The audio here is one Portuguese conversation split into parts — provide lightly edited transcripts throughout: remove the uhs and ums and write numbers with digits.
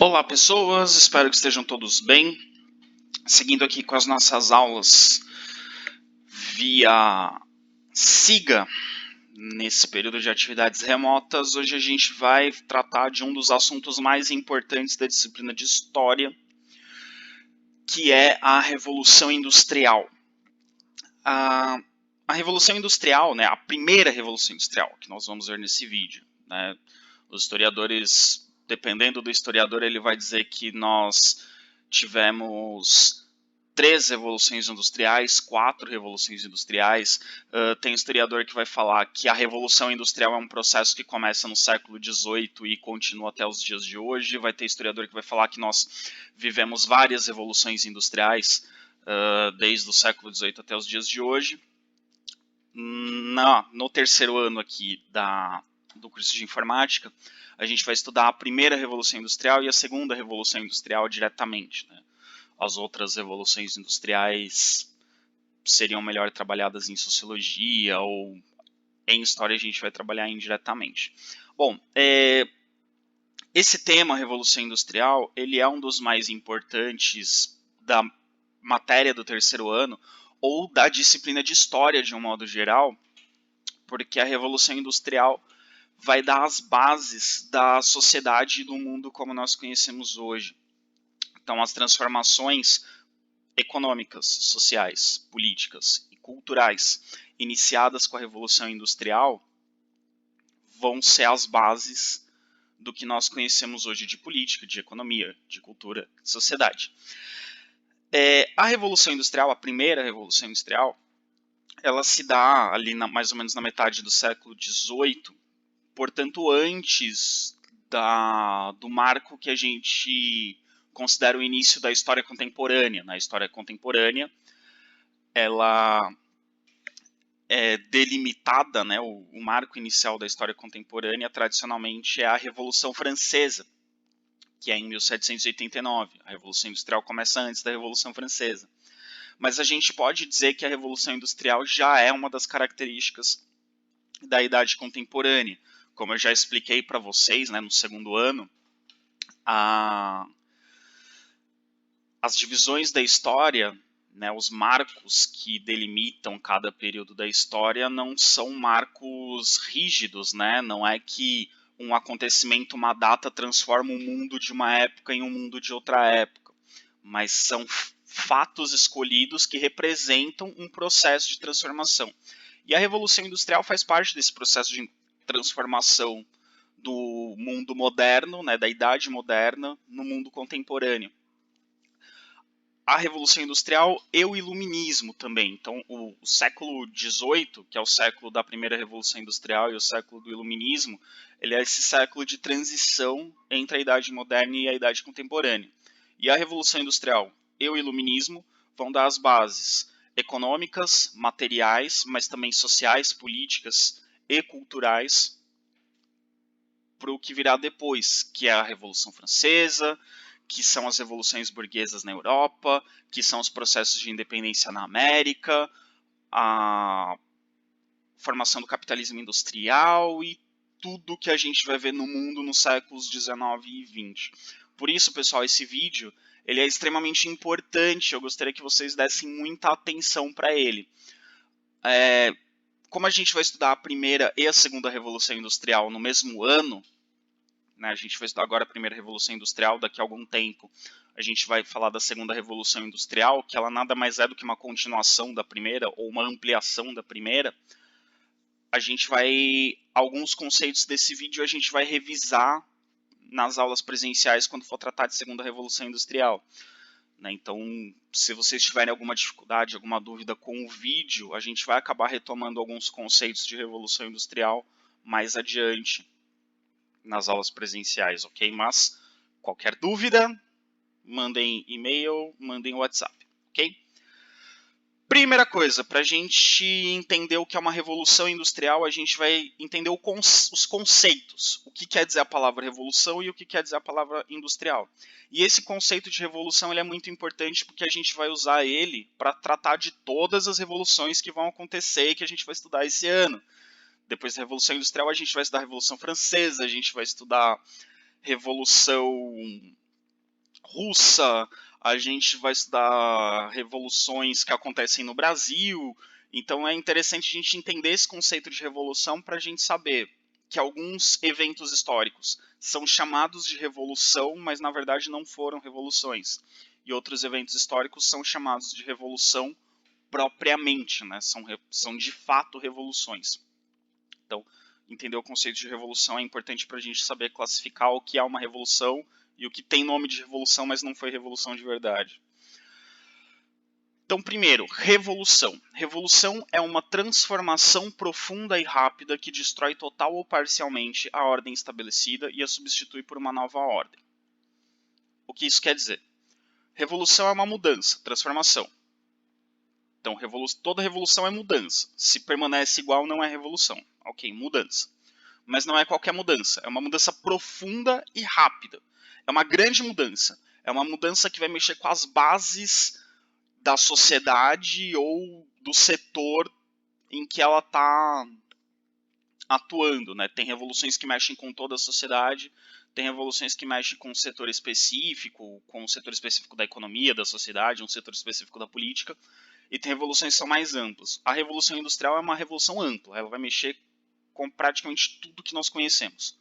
Olá pessoas, espero que estejam todos bem. Seguindo aqui com as nossas aulas via SIGA, nesse período de atividades remotas, hoje a gente vai tratar de um dos assuntos mais importantes da disciplina de História, que é a Revolução Industrial. A Revolução Industrial, né, a primeira Revolução Industrial, que nós vamos ver nesse vídeo, né, os historiadores, dependendo do historiador, ele vai dizer que nós tivemos 3 revoluções industriais, 4 revoluções industriais. Tem historiador que vai falar que a Revolução Industrial é um processo que começa no século XVIII e continua até os dias de hoje. Vai ter historiador que vai falar que nós vivemos várias revoluções industriais, desde o século XVIII até os dias de hoje. No terceiro ano aqui do curso de informática, a gente vai estudar a primeira Revolução Industrial e a segunda Revolução Industrial diretamente, né? As outras revoluções industriais seriam melhor trabalhadas em sociologia ou em história a gente vai trabalhar indiretamente. Bom, esse tema, Revolução Industrial, ele é um dos mais importantes da matéria do terceiro ano ou da disciplina de história de um modo geral, porque a Revolução Industrial vai dar as bases da sociedade e do mundo como nós conhecemos hoje. Então, as transformações econômicas, sociais, políticas e culturais iniciadas com a Revolução Industrial vão ser as bases do que nós conhecemos hoje de política, de economia, de cultura, de sociedade. A Revolução Industrial, a primeira Revolução Industrial, ela se dá ali mais ou menos na metade do século XVIII, portanto antes do marco que a gente considera o início da história contemporânea. Na história contemporânea, ela é delimitada, né, o marco inicial da história contemporânea tradicionalmente é a Revolução Francesa, que é em 1789. A Revolução Industrial começa antes da Revolução Francesa. Mas a gente pode dizer que a Revolução Industrial já é uma das características da Idade Contemporânea. Como eu já expliquei para vocês, né, no segundo ano, as divisões da história, né, os marcos que delimitam cada período da história não são marcos rígidos, né? Não é que um acontecimento, uma data transforma o mundo de uma época em um mundo de outra época, mas são fatos escolhidos que representam um processo de transformação. E a Revolução Industrial faz parte desse processo de transformação do mundo moderno, né, da idade moderna, no mundo contemporâneo. A Revolução Industrial e o Iluminismo também. Então, o século XVIII, que é o século da primeira Revolução Industrial, e o século do Iluminismo, ele é esse século de transição entre a Idade Moderna e a Idade Contemporânea. E a Revolução Industrial e o Iluminismo vão dar as bases econômicas, materiais, mas também sociais, políticas e culturais para o que virá depois, que é a Revolução Francesa, que são as revoluções burguesas na Europa, que são os processos de independência na América, a formação do capitalismo industrial e tudo que a gente vai ver no mundo nos séculos 19 e 20. Por isso, pessoal, esse vídeo ele é extremamente importante, eu gostaria que vocês dessem muita atenção para ele. Como a gente vai estudar a primeira e a segunda Revolução Industrial no mesmo ano, né, a gente vai estudar agora a primeira Revolução Industrial, daqui a algum tempo a gente vai falar da segunda Revolução Industrial, que ela nada mais é do que uma continuação da primeira, ou uma ampliação da primeira. A gente vai, alguns conceitos desse vídeo a gente vai revisar nas aulas presenciais quando for tratar de segunda Revolução Industrial. Então, se vocês tiverem alguma dificuldade, alguma dúvida com o vídeo, a gente vai acabar retomando alguns conceitos de Revolução Industrial mais adiante nas aulas presenciais, ok? Mas qualquer dúvida, mandem e-mail, mandem WhatsApp, ok? Primeira coisa, para a gente entender o que é uma revolução industrial, a gente vai entender os conceitos. O que quer dizer a palavra revolução e o que quer dizer a palavra industrial. E esse conceito de revolução ele é muito importante porque a gente vai usar ele para tratar de todas as revoluções que vão acontecer e que a gente vai estudar esse ano. Depois da Revolução Industrial, a gente vai estudar a Revolução Francesa, a gente vai estudar Revolução russa, a gente vai estudar revoluções que acontecem no Brasil. Então é interessante a gente entender esse conceito de revolução para a gente saber que alguns eventos históricos são chamados de revolução, mas na verdade não foram revoluções. E outros eventos históricos são chamados de revolução propriamente, né? São de fato revoluções. Então, entender o conceito de revolução é importante para a gente saber classificar o que é uma revolução e o que tem nome de revolução, mas não foi revolução de verdade. Então, primeiro, revolução. Revolução é uma transformação profunda e rápida que destrói total ou parcialmente a ordem estabelecida e a substitui por uma nova ordem. O que isso quer dizer? Revolução é uma mudança, transformação. Então, toda revolução é mudança. Se permanece igual, não é revolução. Ok, mudança. Mas não é qualquer mudança. É uma mudança profunda e rápida. É uma grande mudança. É uma mudança que vai mexer com as bases da sociedade ou do setor em que ela está atuando, né? Tem revoluções que mexem com toda a sociedade, tem revoluções que mexem com um setor específico, da economia, da sociedade, um setor específico da política, e tem revoluções que são mais amplas. A Revolução Industrial é uma revolução ampla, ela vai mexer com praticamente tudo que nós conhecemos.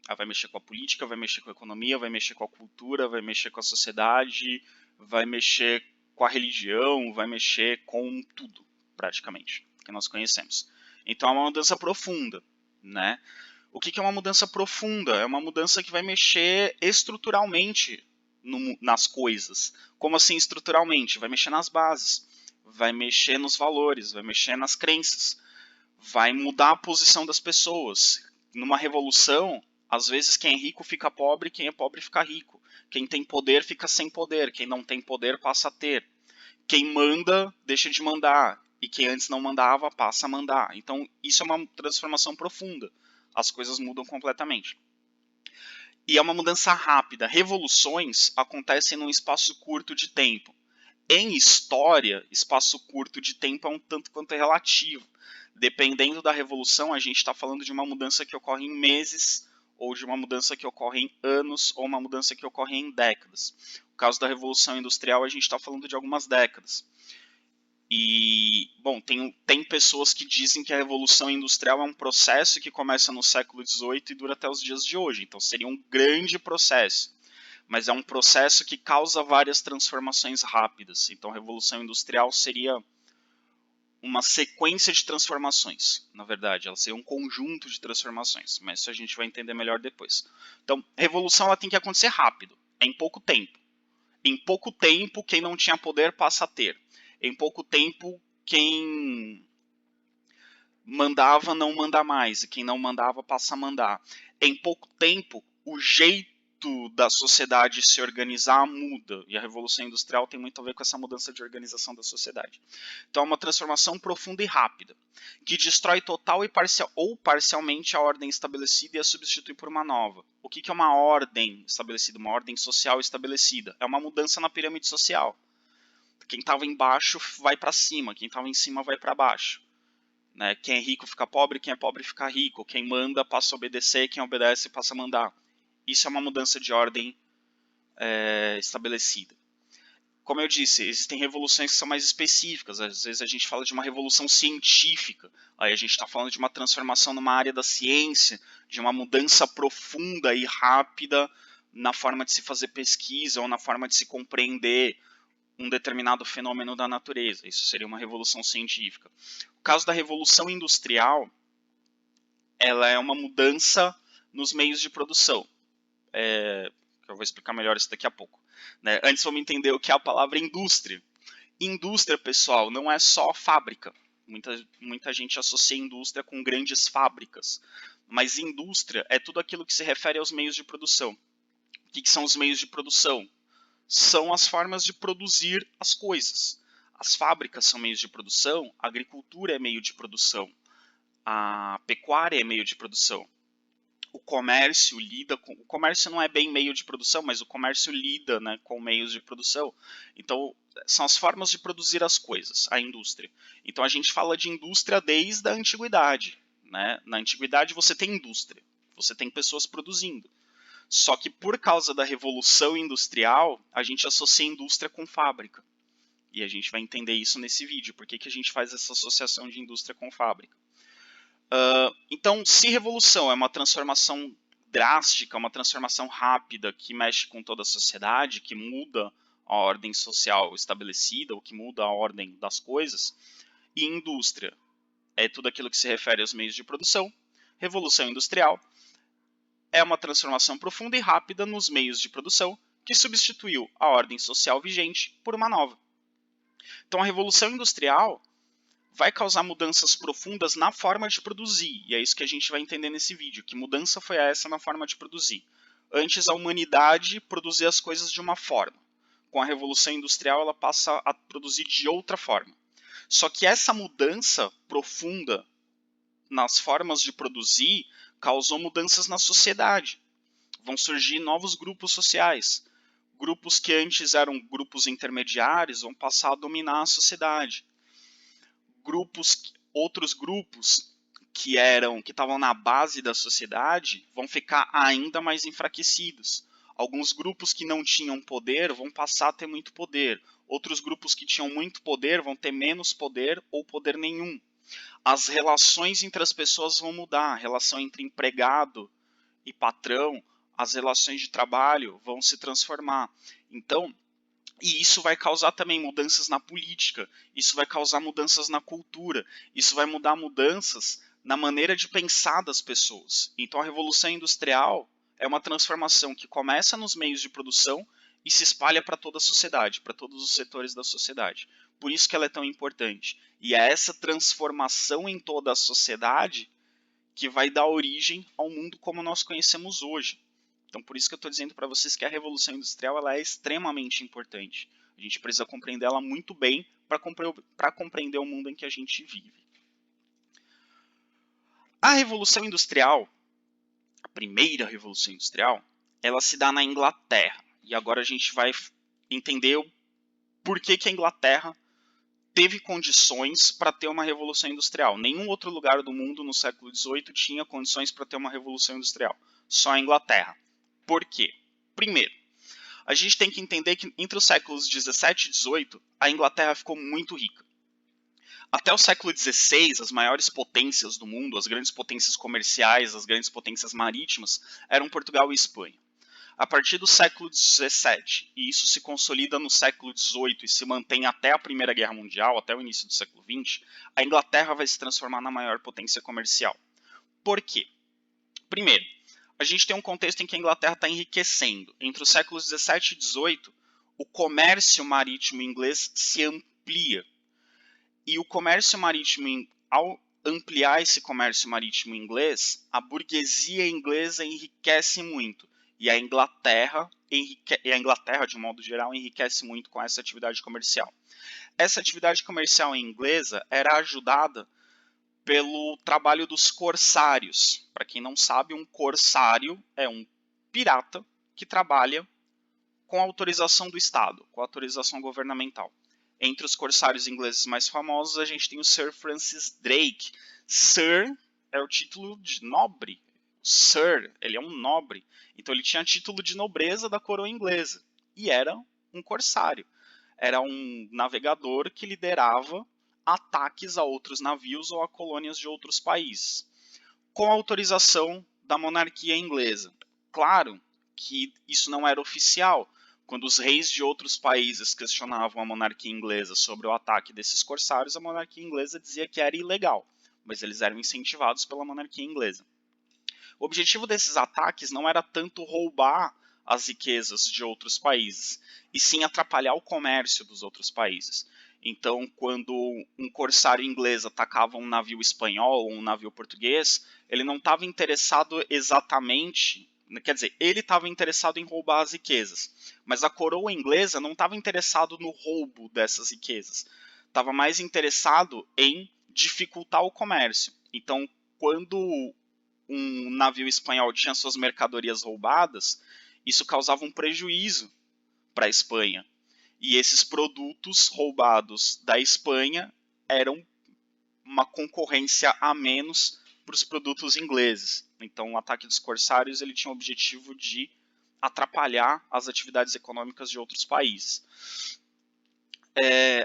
Ela vai mexer com a política, vai mexer com a economia, vai mexer com a cultura, vai mexer com a sociedade, vai mexer com a religião, vai mexer com tudo, praticamente, que nós conhecemos. Então é uma mudança profunda, né? O que é uma mudança profunda? É uma mudança que vai mexer estruturalmente nas coisas. Como assim estruturalmente? Vai mexer nas bases, vai mexer nos valores, vai mexer nas crenças, vai mudar a posição das pessoas. Numa revolução, às vezes quem é rico fica pobre, quem é pobre fica rico. Quem tem poder fica sem poder, quem não tem poder passa a ter. Quem manda deixa de mandar, e quem antes não mandava passa a mandar. Então isso é uma transformação profunda. As coisas mudam completamente. E é uma mudança rápida. Revoluções acontecem num espaço curto de tempo. Em história, espaço curto de tempo é um tanto quanto relativo. Dependendo da revolução, a gente está falando de uma mudança que ocorre em meses, ou de uma mudança que ocorre em anos, ou uma mudança que ocorre em décadas. No caso da Revolução Industrial, a gente está falando de algumas décadas. E, bom, tem pessoas que dizem que a Revolução Industrial é um processo que começa no século XVIII e dura até os dias de hoje. Então seria um grande processo. Mas é um processo que causa várias transformações rápidas. Então a Revolução Industrial seria uma sequência de transformações, na verdade. Ela seria um conjunto de transformações. Mas isso a gente vai entender melhor depois. Então, revolução ela tem que acontecer rápido. É em pouco tempo. Em pouco tempo, quem não tinha poder passa a ter. Em pouco tempo, quem mandava não manda mais, e quem não mandava passa a mandar. Em pouco tempo, o jeito da sociedade se organizar muda, e a Revolução Industrial tem muito a ver com essa mudança de organização da sociedade. Então é uma transformação profunda e rápida, que destrói total ou parcialmente a ordem estabelecida e a substitui por uma nova. O que é uma ordem estabelecida? Uma ordem social estabelecida. É uma mudança na pirâmide social. Quem estava embaixo vai para cima, quem estava em cima vai para baixo. Né? Quem é rico fica pobre, quem é pobre fica rico. Quem manda passa a obedecer, quem obedece passa a mandar. Isso é uma mudança de ordem estabelecida. Como eu disse, existem revoluções que são mais específicas. Às vezes a gente fala de uma revolução científica. Aí a gente está falando de uma transformação numa área da ciência, de uma mudança profunda e rápida na forma de se fazer pesquisa ou na forma de se compreender um determinado fenômeno da natureza. Isso seria uma revolução científica. O caso da revolução industrial, ela é uma mudança nos meios de produção. Eu vou explicar melhor isso daqui a pouco. Né? Antes vamos entender o que é a palavra indústria. Indústria, pessoal, não é só fábrica. Muita gente associa indústria com grandes fábricas. Mas indústria é tudo aquilo que se refere aos meios de produção. O que são os meios de produção? São as formas de produzir as coisas. As fábricas são meios de produção, a agricultura é meio de produção, a pecuária é meio de produção. O comércio não é bem meio de produção, mas o comércio lida, né, com meios de produção. Então, são as formas de produzir as coisas, a indústria. Então, a gente fala de indústria desde a antiguidade. Né? Na antiguidade, você tem indústria, você tem pessoas produzindo. Só que por causa da Revolução Industrial, a gente associa indústria com fábrica. E a gente vai entender isso nesse vídeo, por que a gente faz essa associação de indústria com fábrica. Então, se revolução é uma transformação drástica, uma transformação rápida que mexe com toda a sociedade, que muda a ordem social estabelecida, ou que muda a ordem das coisas, e indústria é tudo aquilo que se refere aos meios de produção, revolução industrial é uma transformação profunda e rápida nos meios de produção que substituiu a ordem social vigente por uma nova. Então, a revolução industrial vai causar mudanças profundas na forma de produzir, e é isso que a gente vai entender nesse vídeo, que mudança foi essa na forma de produzir. Antes, a humanidade produzia as coisas de uma forma. Com a Revolução Industrial, ela passa a produzir de outra forma. Só que essa mudança profunda nas formas de produzir causou mudanças na sociedade. Vão surgir novos grupos sociais. Grupos que antes eram grupos intermediários vão passar a dominar a sociedade. Outros grupos que estavam na base da sociedade vão ficar ainda mais enfraquecidos. Alguns grupos que não tinham poder vão passar a ter muito poder. Outros grupos que tinham muito poder vão ter menos poder ou poder nenhum. As relações entre as pessoas vão mudar. A relação entre empregado e patrão, as relações de trabalho vão se transformar. Então, e isso vai causar também mudanças na política, isso vai causar mudanças na cultura, isso vai mudar mudanças na maneira de pensar das pessoas. Então a Revolução Industrial é uma transformação que começa nos meios de produção e se espalha para toda a sociedade, para todos os setores da sociedade. Por isso que ela é tão importante. E é essa transformação em toda a sociedade que vai dar origem ao mundo como nós conhecemos hoje. Então, por isso que eu estou dizendo para vocês que a Revolução Industrial ela é extremamente importante. A gente precisa compreender ela muito bem para compreender o mundo em que a gente vive. A Revolução Industrial, a primeira Revolução Industrial, ela se dá na Inglaterra. E agora a gente vai entender o porquê que a Inglaterra teve condições para ter uma Revolução Industrial. Nenhum outro lugar do mundo no século XVIII tinha condições para ter uma Revolução Industrial. Só a Inglaterra. Por quê? Primeiro, a gente tem que entender que entre os séculos 17 e 18, a Inglaterra ficou muito rica. Até o século XVI, as maiores potências do mundo, as grandes potências comerciais, as grandes potências marítimas, eram Portugal e Espanha. A partir do século XVII, e isso se consolida no século XVIII e se mantém até a Primeira Guerra Mundial, até o início do século XX, a Inglaterra vai se transformar na maior potência comercial. Por quê? Primeiro, a gente tem um contexto em que a Inglaterra está enriquecendo. Entre os séculos 17 e 18, o comércio marítimo inglês se amplia. E o comércio marítimo, ao ampliar esse comércio marítimo inglês, a burguesia inglesa enriquece muito. E a Inglaterra, de um modo geral, enriquece muito com essa atividade comercial. Essa atividade comercial inglesa era ajudada pelo trabalho dos corsários. Para quem não sabe, um corsário é um pirata que trabalha com autorização do Estado, com autorização governamental. Entre os corsários ingleses mais famosos, a gente tem o Sir Francis Drake. Sir é o título de nobre. Sir, ele é um nobre. Então ele tinha título de nobreza da coroa inglesa. E era um corsário. Era um navegador que liderava ataques a outros navios ou a colônias de outros países, com a autorização da monarquia inglesa. Claro que isso não era oficial. Quando os reis de outros países questionavam a monarquia inglesa sobre o ataque desses corsários, a monarquia inglesa dizia que era ilegal, mas eles eram incentivados pela monarquia inglesa. O objetivo desses ataques não era tanto roubar as riquezas de outros países, e sim atrapalhar o comércio dos outros países. Então, quando um corsário inglês atacava um navio espanhol ou um navio português, ele não estava interessado exatamente, quer dizer, ele estava interessado em roubar as riquezas, mas a coroa inglesa não estava interessado no roubo dessas riquezas, estava mais interessado em dificultar o comércio. Então, quando um navio espanhol tinha suas mercadorias roubadas, isso causava um prejuízo para a Espanha. E esses produtos roubados da Espanha eram uma concorrência a menos para os produtos ingleses. Então o ataque dos corsários ele tinha o objetivo de atrapalhar as atividades econômicas de outros países.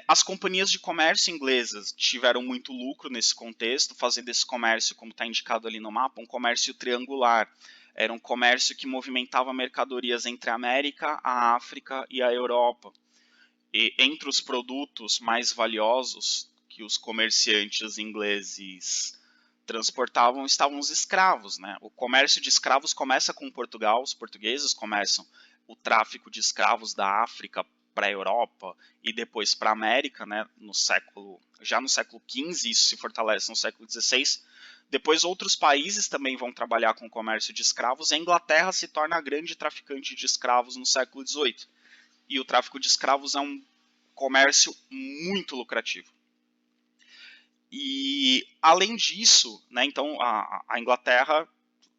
As companhias de comércio inglesas tiveram muito lucro nesse contexto, fazendo esse comércio, como está indicado ali no mapa, um comércio triangular. Era um comércio que movimentava mercadorias entre a América, a África e a Europa. E entre os produtos mais valiosos que os comerciantes ingleses transportavam estavam os escravos, né? O comércio de escravos começa com Portugal, os portugueses começam o tráfico de escravos da África para a Europa e depois para a América, né? Já no século XV, isso se fortalece no século XVI. Depois outros países também vão trabalhar com o comércio de escravos e a Inglaterra se torna a grande traficante de escravos no século XVIII. E o tráfico de escravos é um comércio muito lucrativo. E, além disso, né, então a Inglaterra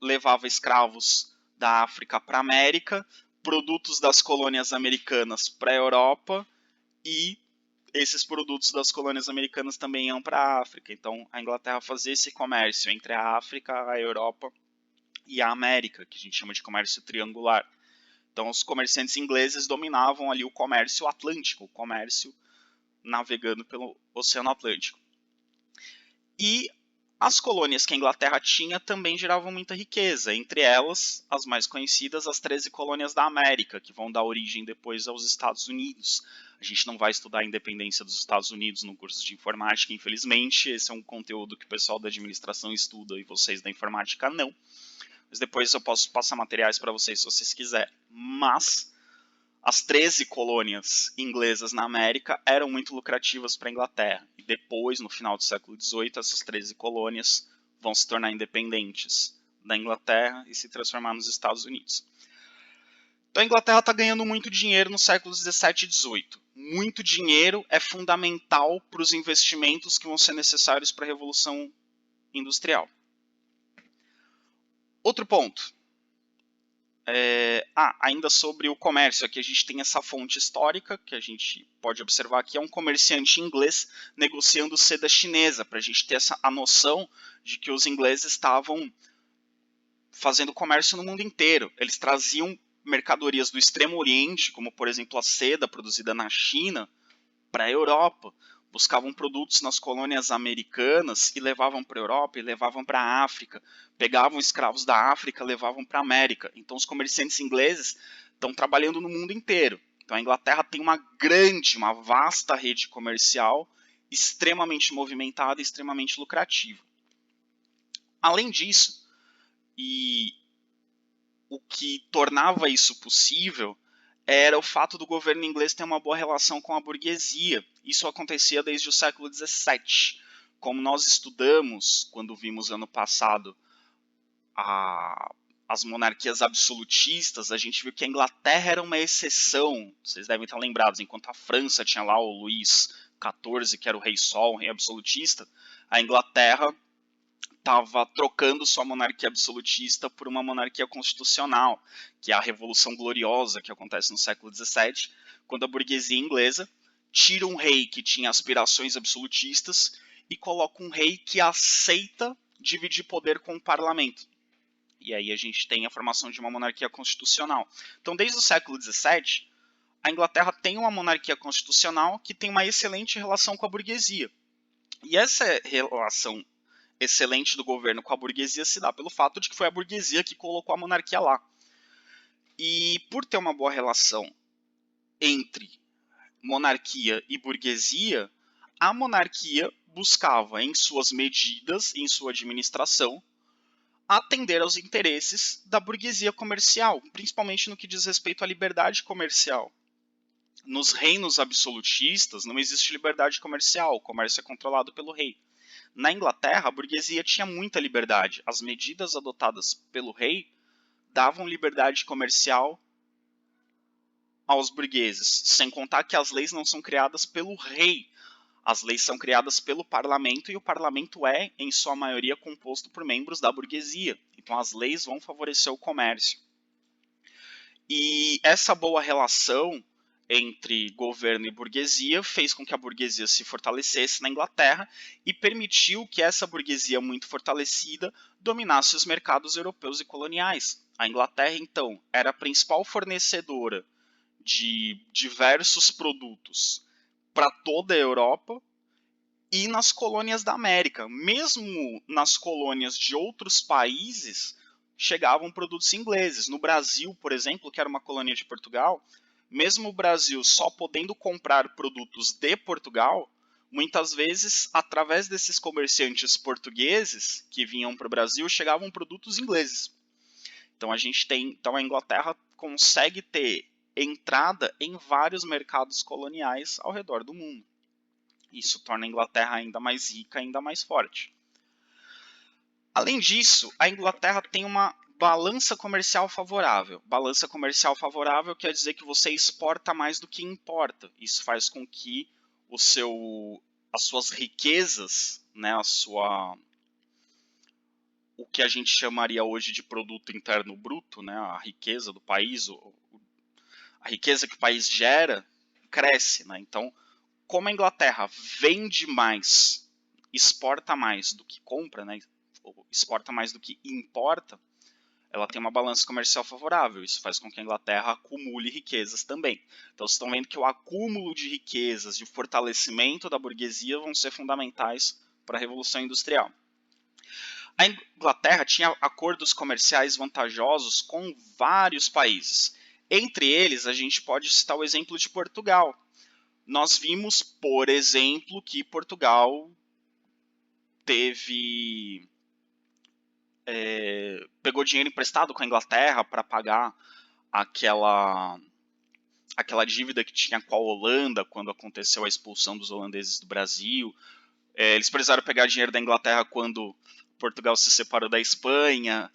levava escravos da África para a América, produtos das colônias americanas para a Europa, e esses produtos das colônias americanas também iam para a África. Então, a Inglaterra fazia esse comércio entre a África, a Europa e a América, que a gente chama de comércio triangular. Então, os comerciantes ingleses dominavam ali o comércio atlântico, o comércio navegando pelo Oceano Atlântico. E as colônias que a Inglaterra tinha também geravam muita riqueza, entre elas, as mais conhecidas, as 13 colônias da América, que vão dar origem depois aos Estados Unidos. A gente não vai estudar a independência dos Estados Unidos no curso de informática, infelizmente, esse é um conteúdo que o pessoal da administração estuda e vocês da informática não. Mas depois eu posso passar materiais para vocês se vocês quiserem. Mas as 13 colônias inglesas na América eram muito lucrativas para a Inglaterra. E depois, no final do século XVIII, essas 13 colônias vão se tornar independentes da Inglaterra e se transformar nos Estados Unidos. Então a Inglaterra está ganhando muito dinheiro nos séculos XVII e XVIII. Muito dinheiro é fundamental para os investimentos que vão ser necessários para a Revolução Industrial. Outro ponto. Ainda sobre o comércio, aqui a gente tem essa fonte histórica, que a gente pode observar aqui, é um comerciante inglês negociando seda chinesa, para a gente ter a noção de que os ingleses estavam fazendo comércio no mundo inteiro. Eles traziam mercadorias do Extremo Oriente, como por exemplo a seda produzida na China, para a Europa. Buscavam produtos nas colônias americanas e levavam para a Europa e levavam para a África. Pegavam escravos da África e levavam para a América. Então os comerciantes ingleses estão trabalhando no mundo inteiro. Então a Inglaterra tem uma vasta rede comercial, extremamente movimentada e extremamente lucrativa. Além disso, e o que tornava isso possível era o fato do governo inglês ter uma boa relação com a burguesia. Isso acontecia desde o século XVII. Como nós estudamos, quando vimos ano passado as monarquias absolutistas, a gente viu que a Inglaterra era uma exceção. Vocês devem estar lembrados, enquanto a França tinha lá o Luís XIV, que era o rei Sol, um rei absolutista, a Inglaterra estava trocando sua monarquia absolutista por uma monarquia constitucional, que é a Revolução Gloriosa, que acontece no século XVII, quando a burguesia inglesa tira um rei que tinha aspirações absolutistas e coloca um rei que aceita dividir poder com o parlamento. E aí a gente tem a formação de uma monarquia constitucional. Então, desde o século XVII, a Inglaterra tem uma monarquia constitucional que tem uma excelente relação com a burguesia. E essa relação excelente do governo com a burguesia se dá pelo fato de que foi a burguesia que colocou a monarquia lá. E por ter uma boa relação entre monarquia e burguesia, a monarquia buscava em suas medidas, em sua administração, atender aos interesses da burguesia comercial, principalmente no que diz respeito à liberdade comercial. Nos reinos absolutistas não existe liberdade comercial, o comércio é controlado pelo rei. Na Inglaterra, a burguesia tinha muita liberdade. As medidas adotadas pelo rei davam liberdade comercial aos burgueses, sem contar que as leis não são criadas pelo rei. As leis são criadas pelo parlamento e o parlamento é, em sua maioria, composto por membros da burguesia. Então as leis vão favorecer o comércio. E essa boa relação entre governo e burguesia fez com que a burguesia se fortalecesse na Inglaterra e permitiu que essa burguesia muito fortalecida dominasse os mercados europeus e coloniais. A Inglaterra, então, era a principal fornecedora de diversos produtos para toda a Europa e nas colônias da América. Mesmo nas colônias de outros países, chegavam produtos ingleses. No Brasil, por exemplo, que era uma colônia de Portugal, mesmo o Brasil só podendo comprar produtos de Portugal, muitas vezes, através desses comerciantes portugueses que vinham para o Brasil, chegavam produtos ingleses. Então a Inglaterra consegue ter entrada em vários mercados coloniais ao redor do mundo. Isso torna a Inglaterra ainda mais rica, ainda mais forte. Além disso, a Inglaterra tem uma balança comercial favorável. Balança comercial favorável quer dizer que você exporta mais do que importa. Isso faz com que as suas riquezas, né, o que a gente chamaria hoje de produto interno bruto, né, a riqueza do país, a riqueza que o país gera, cresce. Né? Então, como a Inglaterra vende mais, exporta mais do que compra, né, exporta mais do que importa, ela tem uma balança comercial favorável. Isso faz com que a Inglaterra acumule riquezas também. Então, vocês estão vendo que o acúmulo de riquezas e o fortalecimento da burguesia vão ser fundamentais para a Revolução Industrial. A Inglaterra tinha acordos comerciais vantajosos com vários países. Entre eles, a gente pode citar o exemplo de Portugal. Nós vimos, por exemplo, que Portugal pegou dinheiro emprestado com a Inglaterra para pagar aquela dívida que tinha com a Holanda quando aconteceu a expulsão dos holandeses do Brasil. Eles precisaram pegar dinheiro da Inglaterra quando Portugal se separou da Espanha.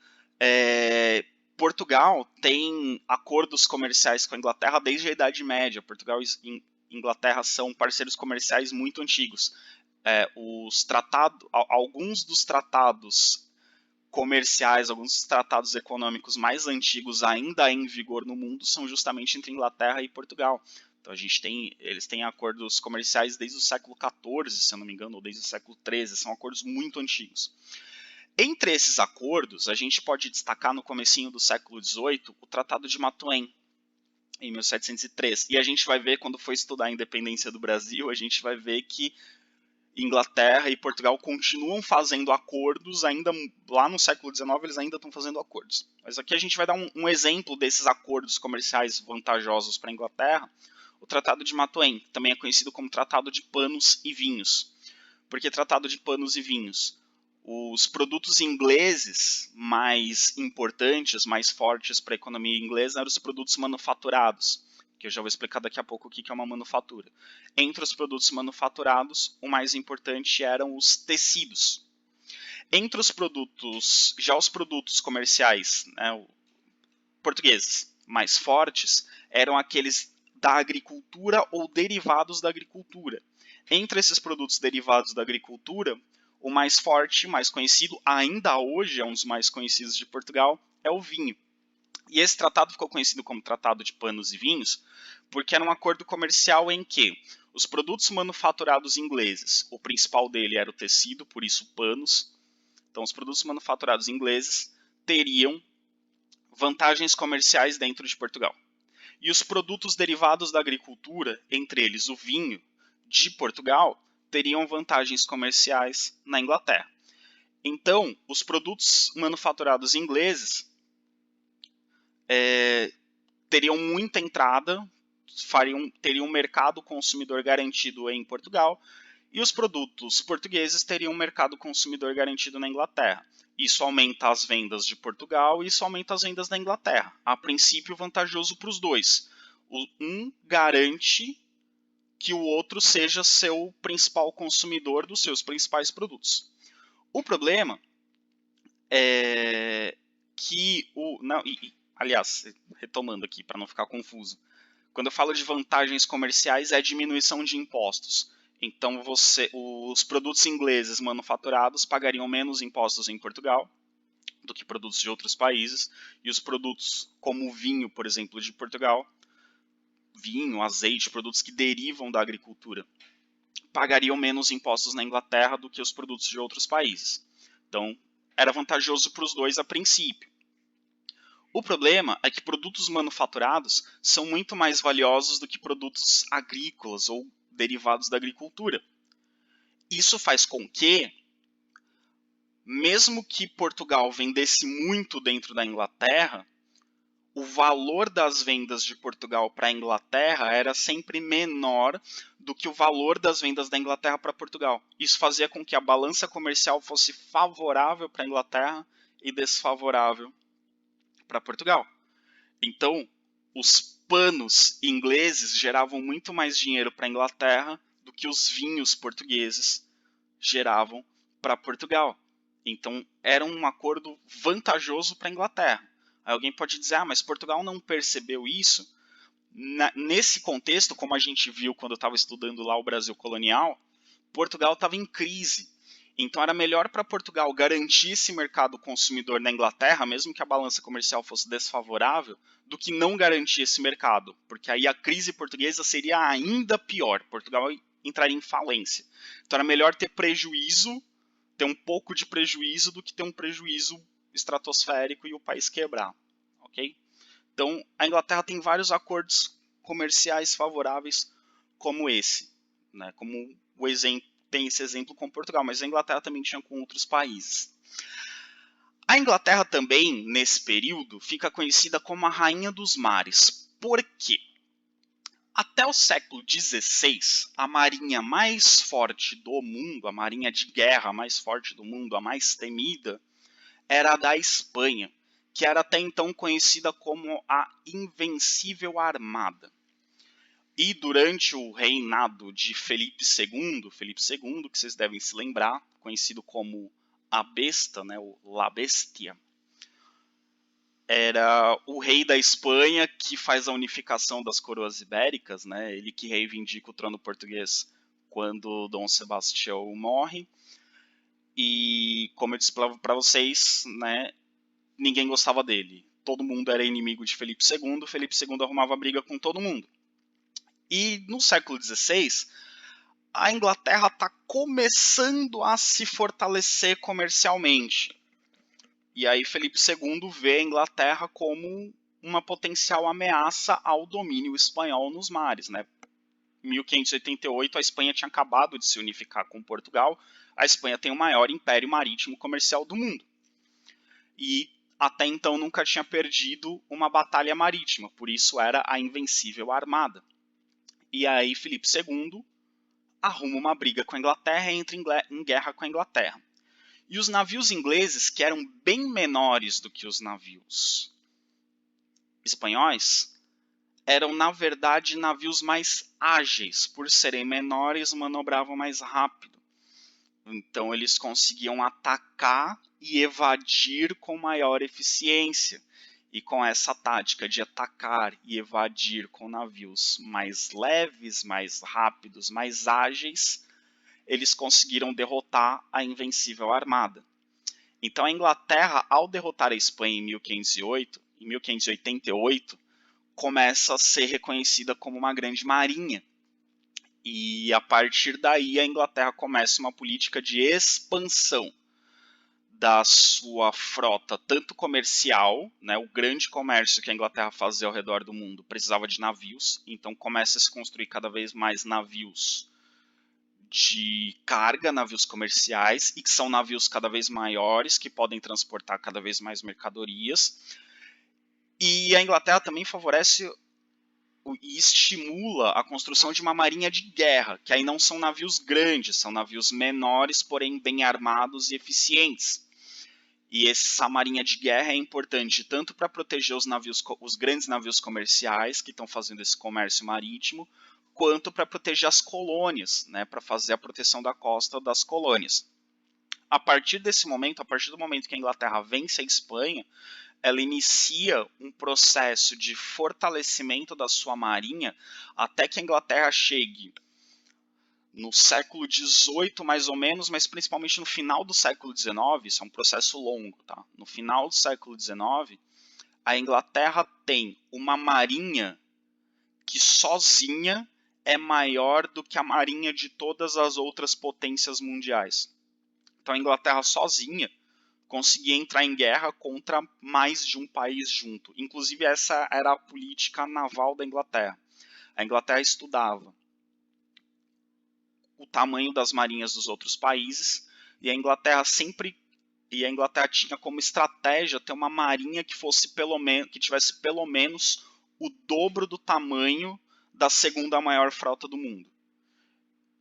Portugal tem acordos comerciais com a Inglaterra desde a Idade Média. Portugal e Inglaterra são parceiros comerciais muito antigos. Alguns dos tratados comerciais, alguns dos tratados econômicos mais antigos ainda em vigor no mundo são justamente entre Inglaterra e Portugal. Então eles têm acordos comerciais desde o século XIV, se eu não me engano, ou desde o século XIII, são acordos muito antigos. Entre esses acordos, a gente pode destacar no comecinho do século XVIII o Tratado de Matuém, em 1703. E a gente vai ver, quando for estudar a independência do Brasil, a gente vai ver que Inglaterra e Portugal continuam fazendo acordos, ainda lá no século XIX eles ainda estão fazendo acordos. Mas aqui a gente vai dar um exemplo desses acordos comerciais vantajosos para a Inglaterra, o Tratado de Matuém, que também é conhecido como Tratado de Panos e Vinhos. Por que Tratado de Panos e Vinhos? Os produtos ingleses mais importantes, mais fortes para a economia inglesa eram os produtos manufaturados, que eu já vou explicar daqui a pouco o que é uma manufatura. Entre os produtos manufaturados, o mais importante eram os tecidos. Entre os produtos comerciais, né, portugueses mais fortes, eram aqueles da agricultura ou derivados da agricultura. Entre esses produtos derivados da agricultura, o mais forte, mais conhecido, ainda hoje é um dos mais conhecidos de Portugal, é o vinho. E esse tratado ficou conhecido como Tratado de Panos e Vinhos, porque era um acordo comercial em que os produtos manufaturados ingleses, o principal dele era o tecido, por isso panos. Então, os produtos manufaturados ingleses teriam vantagens comerciais dentro de Portugal. E os produtos derivados da agricultura, entre eles o vinho, de Portugal, teriam vantagens comerciais na Inglaterra. Então, os produtos manufaturados ingleses teriam muita entrada, teriam um mercado consumidor garantido em Portugal, e os produtos portugueses teriam um mercado consumidor garantido na Inglaterra. Isso aumenta as vendas de Portugal e isso aumenta as vendas da Inglaterra. A princípio, vantajoso para os dois. Um garante que o outro seja seu principal consumidor dos seus principais produtos. O problema é que aliás, retomando aqui para não ficar confuso, quando eu falo de vantagens comerciais é diminuição de impostos. Então os produtos ingleses manufaturados pagariam menos impostos em Portugal do que produtos de outros países, e os produtos como o vinho, por exemplo, de Portugal, vinho, azeite, produtos que derivam da agricultura, pagariam menos impostos na Inglaterra do que os produtos de outros países. Então, era vantajoso para os dois a princípio. O problema é que produtos manufaturados são muito mais valiosos do que produtos agrícolas ou derivados da agricultura. Isso faz com que, mesmo que Portugal vendesse muito dentro da Inglaterra, o valor das vendas de Portugal para a Inglaterra era sempre menor do que o valor das vendas da Inglaterra para Portugal. Isso fazia com que a balança comercial fosse favorável para a Inglaterra e desfavorável para Portugal. Então, os panos ingleses geravam muito mais dinheiro para a Inglaterra do que os vinhos portugueses geravam para Portugal. Então, era um acordo vantajoso para a Inglaterra. Aí alguém pode dizer, mas Portugal não percebeu isso? Nesse contexto, como a gente viu quando eu estava estudando lá o Brasil colonial, Portugal estava em crise. Então era melhor para Portugal garantir esse mercado consumidor na Inglaterra, mesmo que a balança comercial fosse desfavorável, do que não garantir esse mercado, porque aí a crise portuguesa seria ainda pior. Portugal entraria em falência. Então era melhor ter prejuízo, ter um pouco de prejuízo, do que ter um prejuízo estratosférico e o país quebrar. Ok? Então a Inglaterra tem vários acordos comerciais favoráveis como esse, né? Como o exemplo. Tem esse exemplo com Portugal, mas a Inglaterra também tinha com outros países. A Inglaterra também, nesse período, fica conhecida como a Rainha dos Mares. Por quê? Até o século XVI, a marinha mais forte do mundo, a marinha de guerra mais forte do mundo, a mais temida, era a da Espanha, que era até então conhecida como a Invencível Armada. E durante o reinado de Felipe II, que vocês devem se lembrar, conhecido como a Besta, né, o La Bestia, era o rei da Espanha que faz a unificação das coroas ibéricas, né, ele que reivindica o trono português quando Dom Sebastião morre. E como eu disse para vocês, né, ninguém gostava dele. Todo mundo era inimigo de Felipe II, Felipe II arrumava briga com todo mundo. E no século XVI, a Inglaterra está começando a se fortalecer comercialmente. E aí Felipe II vê a Inglaterra como uma potencial ameaça ao domínio espanhol nos mares, né? Em 1588, a Espanha tinha acabado de se unificar com Portugal. A Espanha tem o maior império marítimo comercial do mundo. E até então nunca tinha perdido uma batalha marítima, por isso era a Invencível Armada. E aí Felipe II arruma uma briga com a Inglaterra e entra em guerra com a Inglaterra. E os navios ingleses, que eram bem menores do que os navios espanhóis, eram na verdade navios mais ágeis, por serem menores, manobravam mais rápido. Então eles conseguiam atacar e evadir com maior eficiência. E com essa tática de atacar e evadir com navios mais leves, mais rápidos, mais ágeis, eles conseguiram derrotar a Invencível Armada. Então a Inglaterra, ao derrotar a Espanha em 1588, começa a ser reconhecida como uma grande marinha. E a partir daí a Inglaterra começa uma política de expansão da sua frota, tanto comercial, né, o grande comércio que a Inglaterra fazia ao redor do mundo precisava de navios, então começa a se construir cada vez mais navios de carga, navios comerciais, e que são navios cada vez maiores, que podem transportar cada vez mais mercadorias. E a Inglaterra também favorece e estimula a construção de uma marinha de guerra, que aí não são navios grandes, são navios menores, porém bem armados e eficientes. E essa marinha de guerra é importante tanto para proteger os grandes navios comerciais que estão fazendo esse comércio marítimo, quanto para proteger as colônias, né, para fazer a proteção da costa das colônias. A partir desse momento, a partir do momento que a Inglaterra vence a Espanha, ela inicia um processo de fortalecimento da sua marinha até que a Inglaterra chegue no século XVIII, mais ou menos, mas principalmente no final do século XIX, isso é um processo longo, tá? No final do século XIX, a Inglaterra tem uma marinha que sozinha é maior do que a marinha de todas as outras potências mundiais. Então a Inglaterra sozinha conseguia entrar em guerra contra mais de um país junto. Inclusive, essa era a política naval da Inglaterra. A Inglaterra estudava o tamanho das marinhas dos outros países, e a Inglaterra tinha como estratégia ter uma marinha que tivesse pelo menos o dobro do tamanho da segunda maior frota do mundo.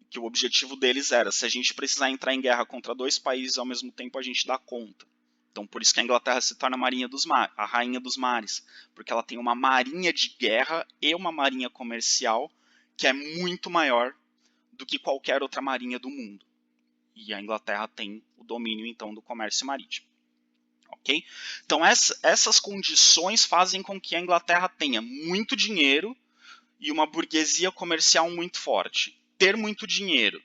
Que o objetivo deles era, se a gente precisar entrar em guerra contra dois países ao mesmo tempo, a gente dá conta. Então, por isso que a Inglaterra se torna a rainha dos mares, porque ela tem uma marinha de guerra e uma marinha comercial que é muito maior do que qualquer outra marinha do mundo. E a Inglaterra tem o domínio, então, do comércio marítimo. Ok? Então, essas condições fazem com que a Inglaterra tenha muito dinheiro e uma burguesia comercial muito forte. Ter muito dinheiro,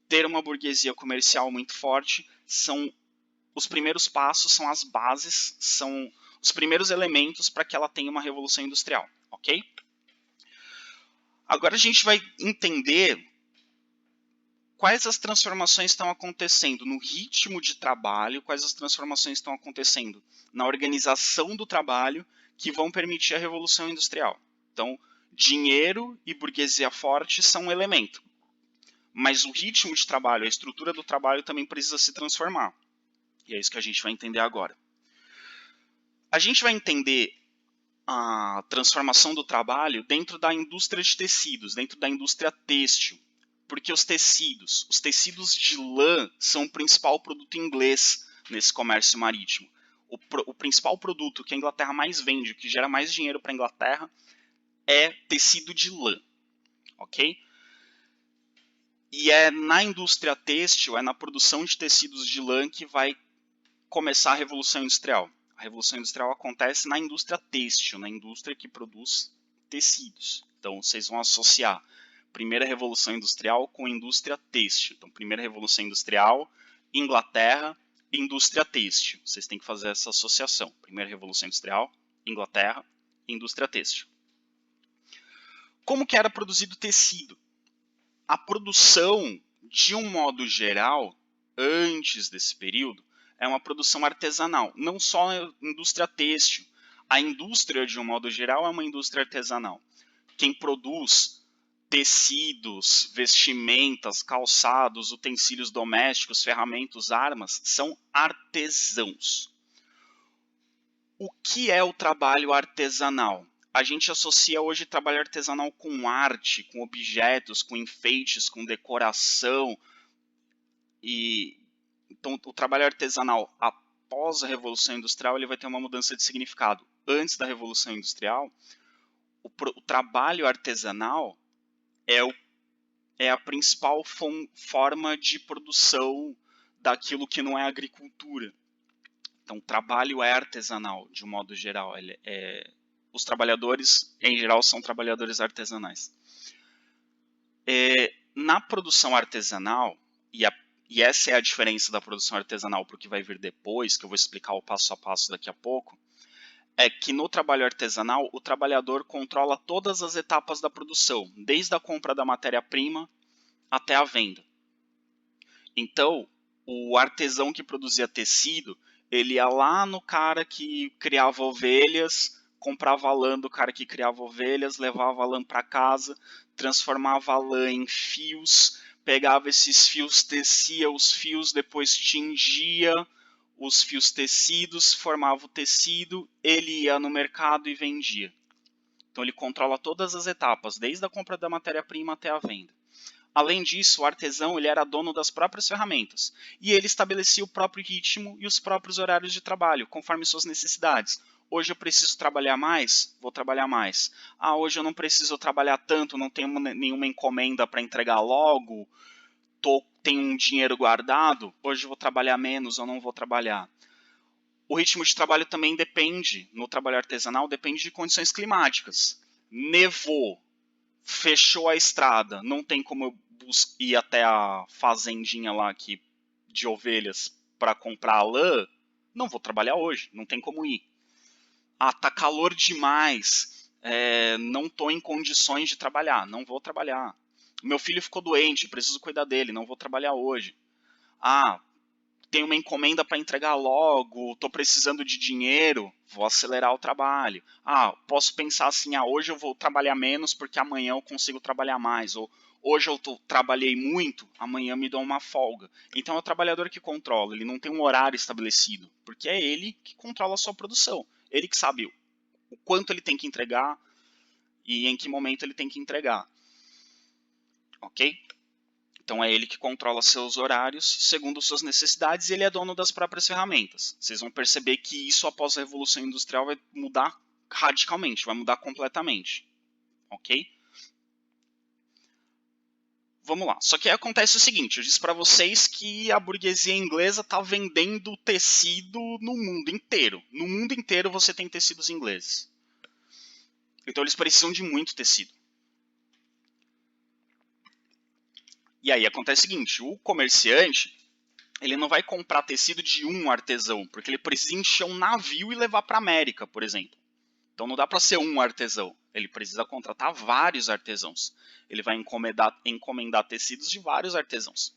ter uma burguesia comercial muito forte, são os primeiros passos, são as bases, são os primeiros elementos para que ela tenha uma revolução industrial. Ok? Agora a gente vai entender quais as transformações estão acontecendo no ritmo de trabalho, quais as transformações estão acontecendo na organização do trabalho que vão permitir a revolução industrial. Então, dinheiro e burguesia forte são um elemento, mas o ritmo de trabalho, a estrutura do trabalho também precisa se transformar. E é isso que a gente vai entender agora. A gente vai entender a transformação do trabalho dentro da indústria de tecidos, dentro da indústria têxtil. Porque os tecidos de lã são o principal produto inglês nesse comércio marítimo. O principal produto que a Inglaterra mais vende, que gera mais dinheiro para a Inglaterra, é tecido de lã. Ok? E é na indústria têxtil, é na produção de tecidos de lã que vai começar a Revolução Industrial. A Revolução Industrial acontece na indústria têxtil, na indústria que produz tecidos. Então, vocês vão associar primeira Revolução Industrial com indústria têxtil. Então, primeira Revolução Industrial, Inglaterra, indústria têxtil. Vocês têm que fazer essa associação. Primeira Revolução Industrial, Inglaterra, indústria têxtil. Como que era produzido tecido? A produção, de um modo geral, antes desse período, é uma produção artesanal. Não só a indústria têxtil. A indústria, de um modo geral, é uma indústria artesanal. Quem produz tecidos, vestimentas, calçados, utensílios domésticos, ferramentas, armas, são artesãos. O que é o trabalho artesanal? A gente associa hoje trabalho artesanal com arte, com objetos, com enfeites, com decoração. Então, o trabalho artesanal, após a Revolução Industrial, ele vai ter uma mudança de significado. Antes da Revolução Industrial, o trabalho artesanal é a principal forma de produção daquilo que não é agricultura. Então, o trabalho é artesanal, de um modo geral. Os trabalhadores, em geral, são trabalhadores artesanais. Na produção artesanal, e essa é a diferença da produção artesanal para o que vai vir depois, que eu vou explicar o passo a passo daqui a pouco, é que no trabalho artesanal, o trabalhador controla todas as etapas da produção, desde a compra da matéria-prima até a venda. Então, o artesão que produzia tecido, ele ia lá no cara que criava ovelhas, comprava a lã do cara que criava ovelhas, levava a lã para casa, transformava a lã em fios, pegava esses fios, tecia os fios, depois tingia os fios tecidos, formava o tecido, ele ia no mercado e vendia. Então ele controla todas as etapas, desde a compra da matéria-prima até a venda. Além disso, o artesão ele era dono das próprias ferramentas, e ele estabelecia o próprio ritmo e os próprios horários de trabalho, conforme suas necessidades. Hoje eu preciso trabalhar mais? Vou trabalhar mais. Hoje eu não preciso trabalhar tanto, não tenho nenhuma encomenda para entregar logo, tenho um dinheiro guardado, hoje eu vou trabalhar menos ou não vou trabalhar. O ritmo de trabalho também depende, no trabalho artesanal, depende de condições climáticas. Nevou, fechou a estrada, não tem como eu ir até a fazendinha lá de ovelhas para comprar a lã, não vou trabalhar hoje, não tem como ir. Tá calor demais, não estou em condições de trabalhar, não vou trabalhar. Meu filho ficou doente, preciso cuidar dele, não vou trabalhar hoje. tenho uma encomenda para entregar logo, estou precisando de dinheiro, vou acelerar o trabalho. Posso pensar assim, hoje eu vou trabalhar menos porque amanhã eu consigo trabalhar mais. Ou hoje eu trabalhei muito, amanhã me dou uma folga. Então é o trabalhador que controla, ele não tem um horário estabelecido, porque é ele que controla a sua produção. Ele que sabe o quanto ele tem que entregar e em que momento ele tem que entregar. Ok? Então é ele que controla seus horários segundo suas necessidades e ele é dono das próprias ferramentas. Vocês vão perceber que isso após a Revolução Industrial vai mudar radicalmente, vai mudar completamente. Ok? Vamos lá. Só que aí acontece o seguinte, eu disse para vocês que a burguesia inglesa está vendendo tecido no mundo inteiro. No mundo inteiro você tem tecidos ingleses. Então eles precisam de muito tecido. E aí acontece o seguinte, o comerciante, ele não vai comprar tecido de um artesão, porque ele precisa encher um navio e levar para a América, por exemplo. Então não dá para ser um artesão, ele precisa contratar vários artesãos. Ele vai encomendar tecidos de vários artesãos.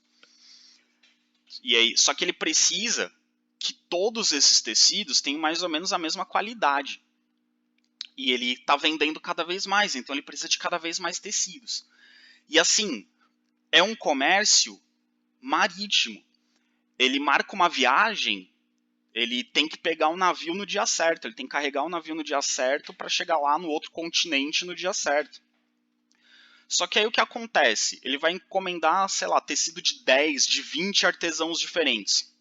E aí, só que ele precisa que todos esses tecidos tenham mais ou menos a mesma qualidade. E ele está vendendo cada vez mais, então ele precisa de cada vez mais tecidos. E assim, é um comércio marítimo. Ele marca uma viagem, ele tem que pegar um navio no dia certo, ele tem que carregar o navio no dia certo para chegar lá no outro continente no dia certo. Só que aí o que acontece? Ele vai encomendar, sei lá, tecido de 10, de 20 artesãos diferentes.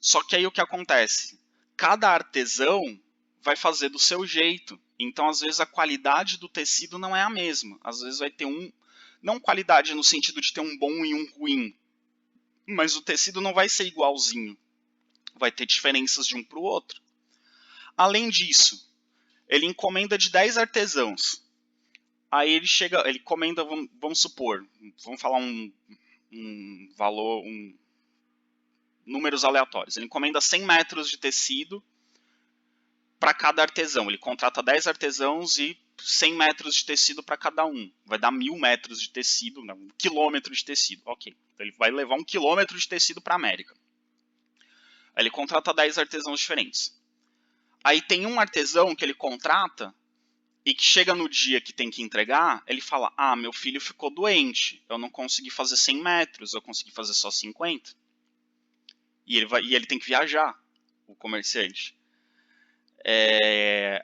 Só que aí o que acontece? Cada artesão vai fazer do seu jeito. Então, às vezes, a qualidade do tecido não é a mesma. Às vezes vai ter não qualidade no sentido de ter um bom e um ruim, mas o tecido não vai ser igualzinho. Vai ter diferenças de um para o outro. Além disso, ele encomenda de 10 artesãos. Aí ele chega, ele encomenda, vamos supor, vamos falar um valor, números aleatórios. Ele encomenda 100 metros de tecido para cada artesão. Ele contrata 10 artesãos e 100 metros de tecido para cada um. Vai dar 1000 metros de tecido, não, 1 quilômetro de tecido. Ok. Então ele vai levar 1 quilômetro de tecido para a América. Aí ele contrata 10 artesãos diferentes. Aí tem um artesão que ele contrata e que chega no dia que tem que entregar, ele fala, meu filho ficou doente, eu não consegui fazer 100 metros, eu consegui fazer só 50. E ele tem que viajar, o comerciante.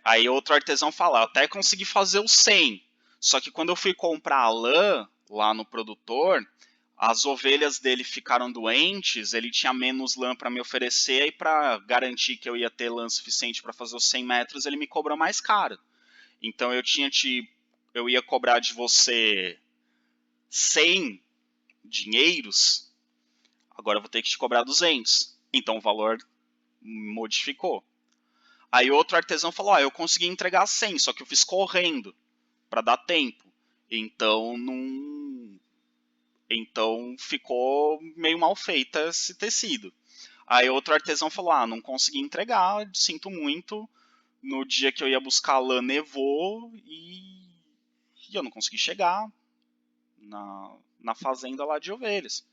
Aí outro artesão fala, até consegui fazer os 100, só que quando eu fui comprar a lã lá no produtor, as ovelhas dele ficaram doentes, ele tinha menos lã para me oferecer e para garantir que eu ia ter lã suficiente para fazer os 100 metros, ele me cobrou mais caro. Então eu ia cobrar de você 100 dinheiros, agora eu vou ter que te cobrar 200. Então o valor modificou. Aí outro artesão falou, eu consegui entregar 100, só que eu fiz correndo para dar tempo. Então ficou meio mal feita esse tecido. Aí outro artesão falou, não consegui entregar, sinto muito. No dia que eu ia buscar a lã nevou e eu não consegui chegar na fazenda lá de ovelhas.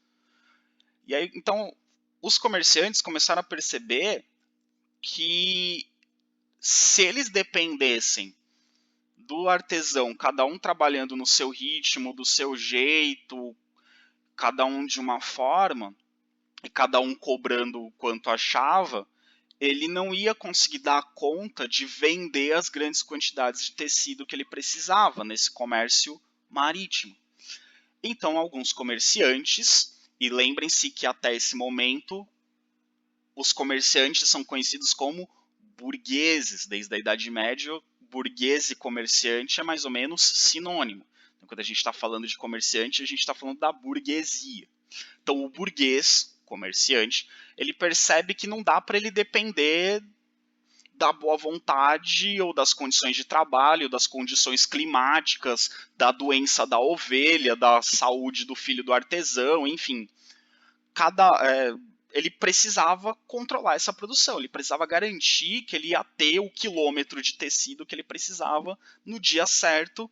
E aí, então, os comerciantes começaram a perceber que se eles dependessem do artesão, cada um trabalhando no seu ritmo, do seu jeito, cada um de uma forma, e cada um cobrando o quanto achava, ele não ia conseguir dar conta de vender as grandes quantidades de tecido que ele precisava nesse comércio marítimo. Então, alguns comerciantes, e lembrem-se que até esse momento os comerciantes são conhecidos como burgueses. Desde a Idade Média, burguês e comerciante é mais ou menos sinônimo. Então, quando a gente está falando de comerciante, a gente está falando da burguesia. Então, o burguês, comerciante, ele percebe que não dá para ele depender da boa vontade ou das condições de trabalho, das condições climáticas, da doença da ovelha, da saúde do filho do artesão, enfim. Ele precisava controlar essa produção, ele precisava garantir que ele ia ter o quilômetro de tecido que ele precisava no dia certo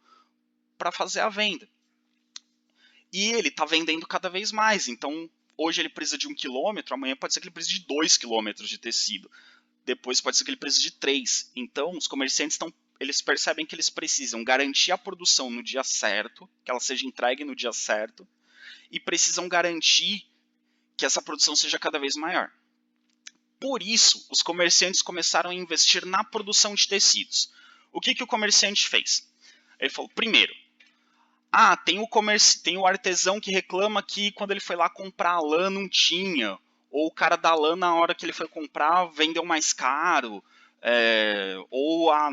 para fazer a venda. E ele está vendendo cada vez mais, então hoje ele precisa de 1 quilômetro, amanhã pode ser que ele precise de 2 quilômetros de tecido. Depois pode ser que ele precise de 3. Então, os comerciantes eles percebem que eles precisam garantir a produção no dia certo, que ela seja entregue no dia certo, e precisam garantir que essa produção seja cada vez maior. Por isso, os comerciantes começaram a investir na produção de tecidos. O que o comerciante fez? Ele falou, primeiro, tem o artesão que reclama que quando ele foi lá comprar a lã não tinha, ou o cara da lã na hora que ele foi comprar vendeu mais caro, ou a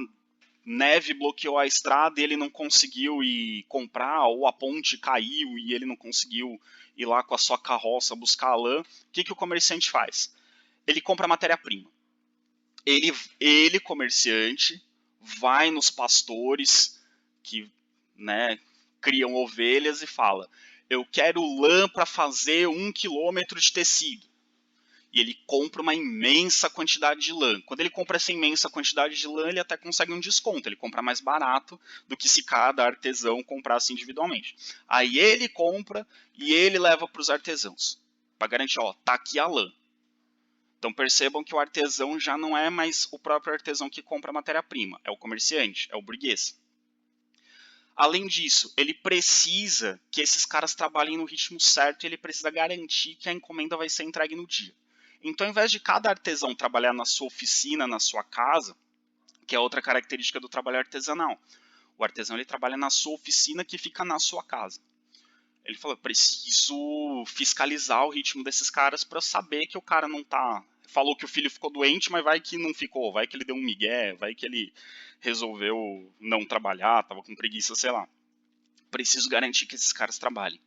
neve bloqueou a estrada e ele não conseguiu ir comprar, ou a ponte caiu e ele não conseguiu ir lá com a sua carroça buscar a lã. O que o comerciante faz? Ele compra matéria-prima. Ele, comerciante, vai nos pastores que, né, criam ovelhas e fala, eu quero lã para fazer 1 quilômetro de tecido. E ele compra uma imensa quantidade de lã. Quando ele compra essa imensa quantidade de lã, ele até consegue um desconto. Ele compra mais barato do que se cada artesão comprasse individualmente. Aí ele compra e ele leva para os artesãos. Para garantir, ó, tá aqui a lã. Então percebam que o artesão já não é mais o próprio artesão que compra a matéria-prima. É o comerciante, é o burguês. Além disso, ele precisa que esses caras trabalhem no ritmo certo e ele precisa garantir que a encomenda vai ser entregue no dia. Então, ao invés de cada artesão trabalhar na sua oficina, na sua casa, que é outra característica do trabalho artesanal, o artesão ele trabalha na sua oficina que fica na sua casa. Ele falou, preciso fiscalizar o ritmo desses caras para saber que o cara não tá... Falou que o filho ficou doente, mas vai que não ficou, vai que ele deu um migué, vai que ele resolveu não trabalhar, tava com preguiça, sei lá. Preciso garantir que esses caras trabalhem.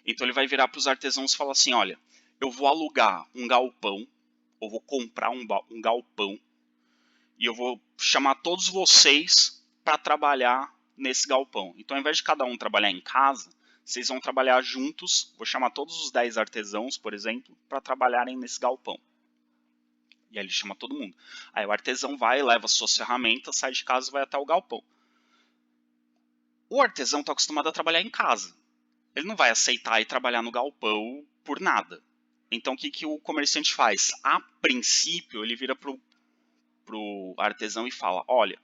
Então ele vai virar para os artesãos e falar assim, olha, eu vou alugar um galpão, ou vou comprar um galpão, e eu vou chamar todos vocês para trabalhar nesse galpão. Então ao invés de cada um trabalhar em casa, vocês vão trabalhar juntos, vou chamar todos os 10 artesãos, por exemplo, para trabalharem nesse galpão. E aí ele chama todo mundo. Aí o artesão vai, leva suas ferramentas, sai de casa e vai até o galpão. O artesão está acostumado a trabalhar em casa. Ele não vai aceitar ir trabalhar no galpão por nada. Então o que o comerciante faz? A princípio ele vira pro artesão e fala, olha,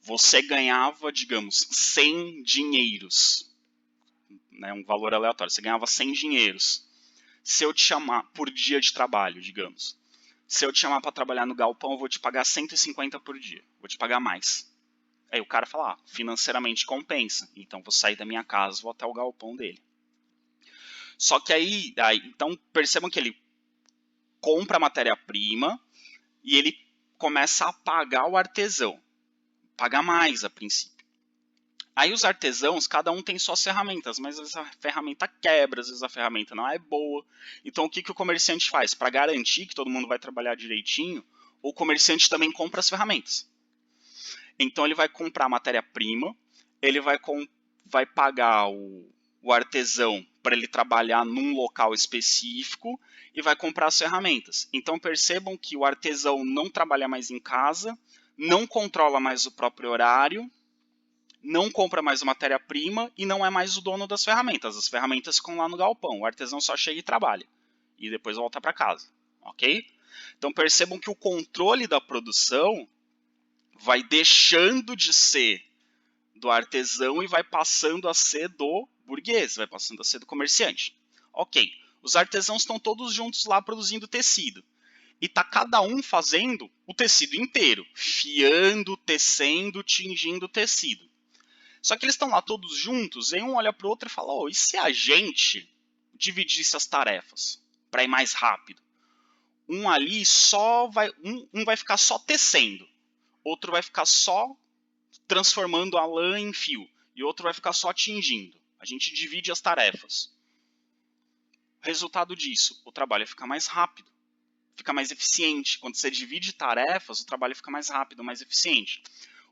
você ganhava, digamos, 100 dinheiros, né, um valor aleatório, você ganhava 100 dinheiros. Se eu te chamar por dia de trabalho, digamos, se eu te chamar para trabalhar no galpão, eu vou te pagar 150 por dia, vou te pagar mais. Aí o cara fala, financeiramente compensa, então vou sair da minha casa, vou até o galpão dele. Só que aí então percebam que ele compra a matéria-prima e ele começa a pagar o artesão, pagar mais a princípio. Aí os artesãos, cada um tem suas ferramentas, mas às vezes a ferramenta quebra, às vezes a ferramenta não é boa. Então o que o comerciante faz? Para garantir que todo mundo vai trabalhar direitinho, o comerciante também compra as ferramentas. Então ele vai comprar a matéria-prima, ele vai pagar o artesão para ele trabalhar num local específico e vai comprar as ferramentas. Então percebam que o artesão não trabalha mais em casa, não controla mais o próprio horário, não compra mais a matéria-prima e não é mais o dono das ferramentas. As ferramentas ficam lá no galpão, o artesão só chega e trabalha. E depois volta para casa, ok? Então percebam que o controle da produção vai deixando de ser do artesão e vai passando a ser do burguês, vai passando a ser do comerciante. Ok, os artesãos estão todos juntos lá produzindo tecido. E está cada um fazendo o tecido inteiro, fiando, tecendo, tingindo o tecido. Só que eles estão lá todos juntos, e um olha para o outro e fala, oh, e se a gente dividisse as tarefas para ir mais rápido? Um ali um vai ficar só tecendo, outro vai ficar só transformando a lã em fio, e outro vai ficar só tingindo. A gente divide as tarefas. Resultado disso, o trabalho fica mais rápido, fica mais eficiente. Quando você divide tarefas, o trabalho fica mais rápido, mais eficiente.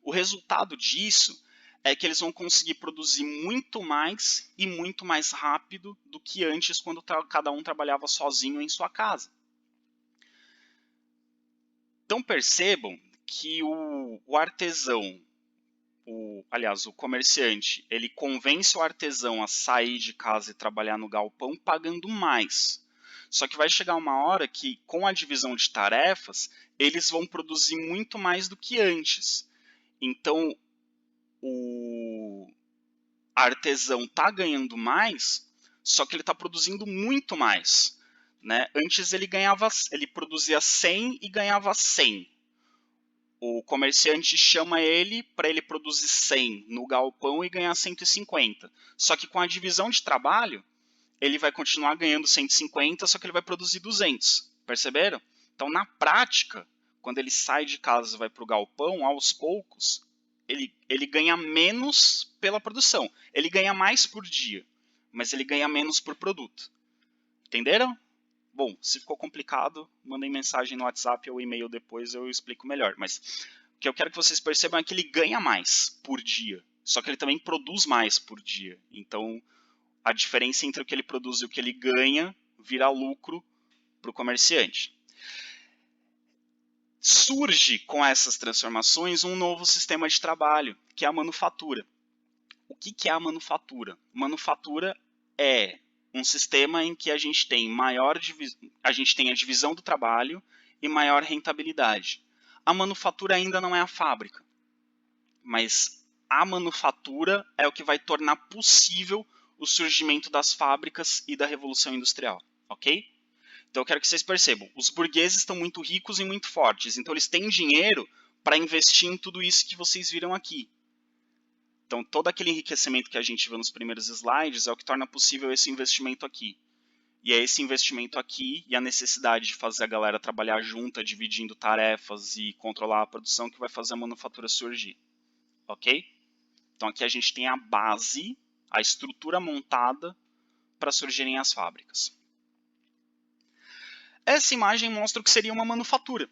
O resultado disso é que eles vão conseguir produzir muito mais e muito mais rápido do que antes, quando cada um trabalhava sozinho em sua casa. Então percebam que o artesão, aliás, o comerciante, ele convence o artesão a sair de casa e trabalhar no galpão pagando mais. Só que vai chegar uma hora que, com a divisão de tarefas, eles vão produzir muito mais do que antes. Então, o artesão está ganhando mais, só que ele está produzindo muito mais. Né? Antes ele produzia 100 e ganhava 100. O comerciante chama ele para ele produzir 100 no galpão e ganhar 150. Só que com a divisão de trabalho, ele vai continuar ganhando 150, só que ele vai produzir 200. Perceberam? Então, na prática, quando ele sai de casa e vai para o galpão, aos poucos, ele ganha menos pela produção. Ele ganha mais por dia, mas ele ganha menos por produto. Entenderam? Bom, se ficou complicado, mandem mensagem no WhatsApp ou e-mail depois, eu explico melhor. Mas o que eu quero que vocês percebam é que ele ganha mais por dia, só que ele também produz mais por dia. Então, a diferença entre o que ele produz e o que ele ganha vira lucro para o comerciante. Surge com essas transformações um novo sistema de trabalho, que é a manufatura. O que é a manufatura? Manufatura é um sistema em que a gente tem a divisão do trabalho e maior rentabilidade. A manufatura ainda não é a fábrica, mas a manufatura é o que vai tornar possível o surgimento das fábricas e da Revolução Industrial, ok? Então eu quero que vocês percebam, os burgueses estão muito ricos e muito fortes, então eles têm dinheiro para investir em tudo isso que vocês viram aqui. Então, todo aquele enriquecimento que a gente viu nos primeiros slides é o que torna possível esse investimento aqui. E é esse investimento aqui e a necessidade de fazer a galera trabalhar junta, dividindo tarefas e controlar a produção que vai fazer a manufatura surgir. Ok? Então, aqui a gente tem a base, a estrutura montada para surgirem as fábricas. Essa imagem mostra o que seria uma manufatura.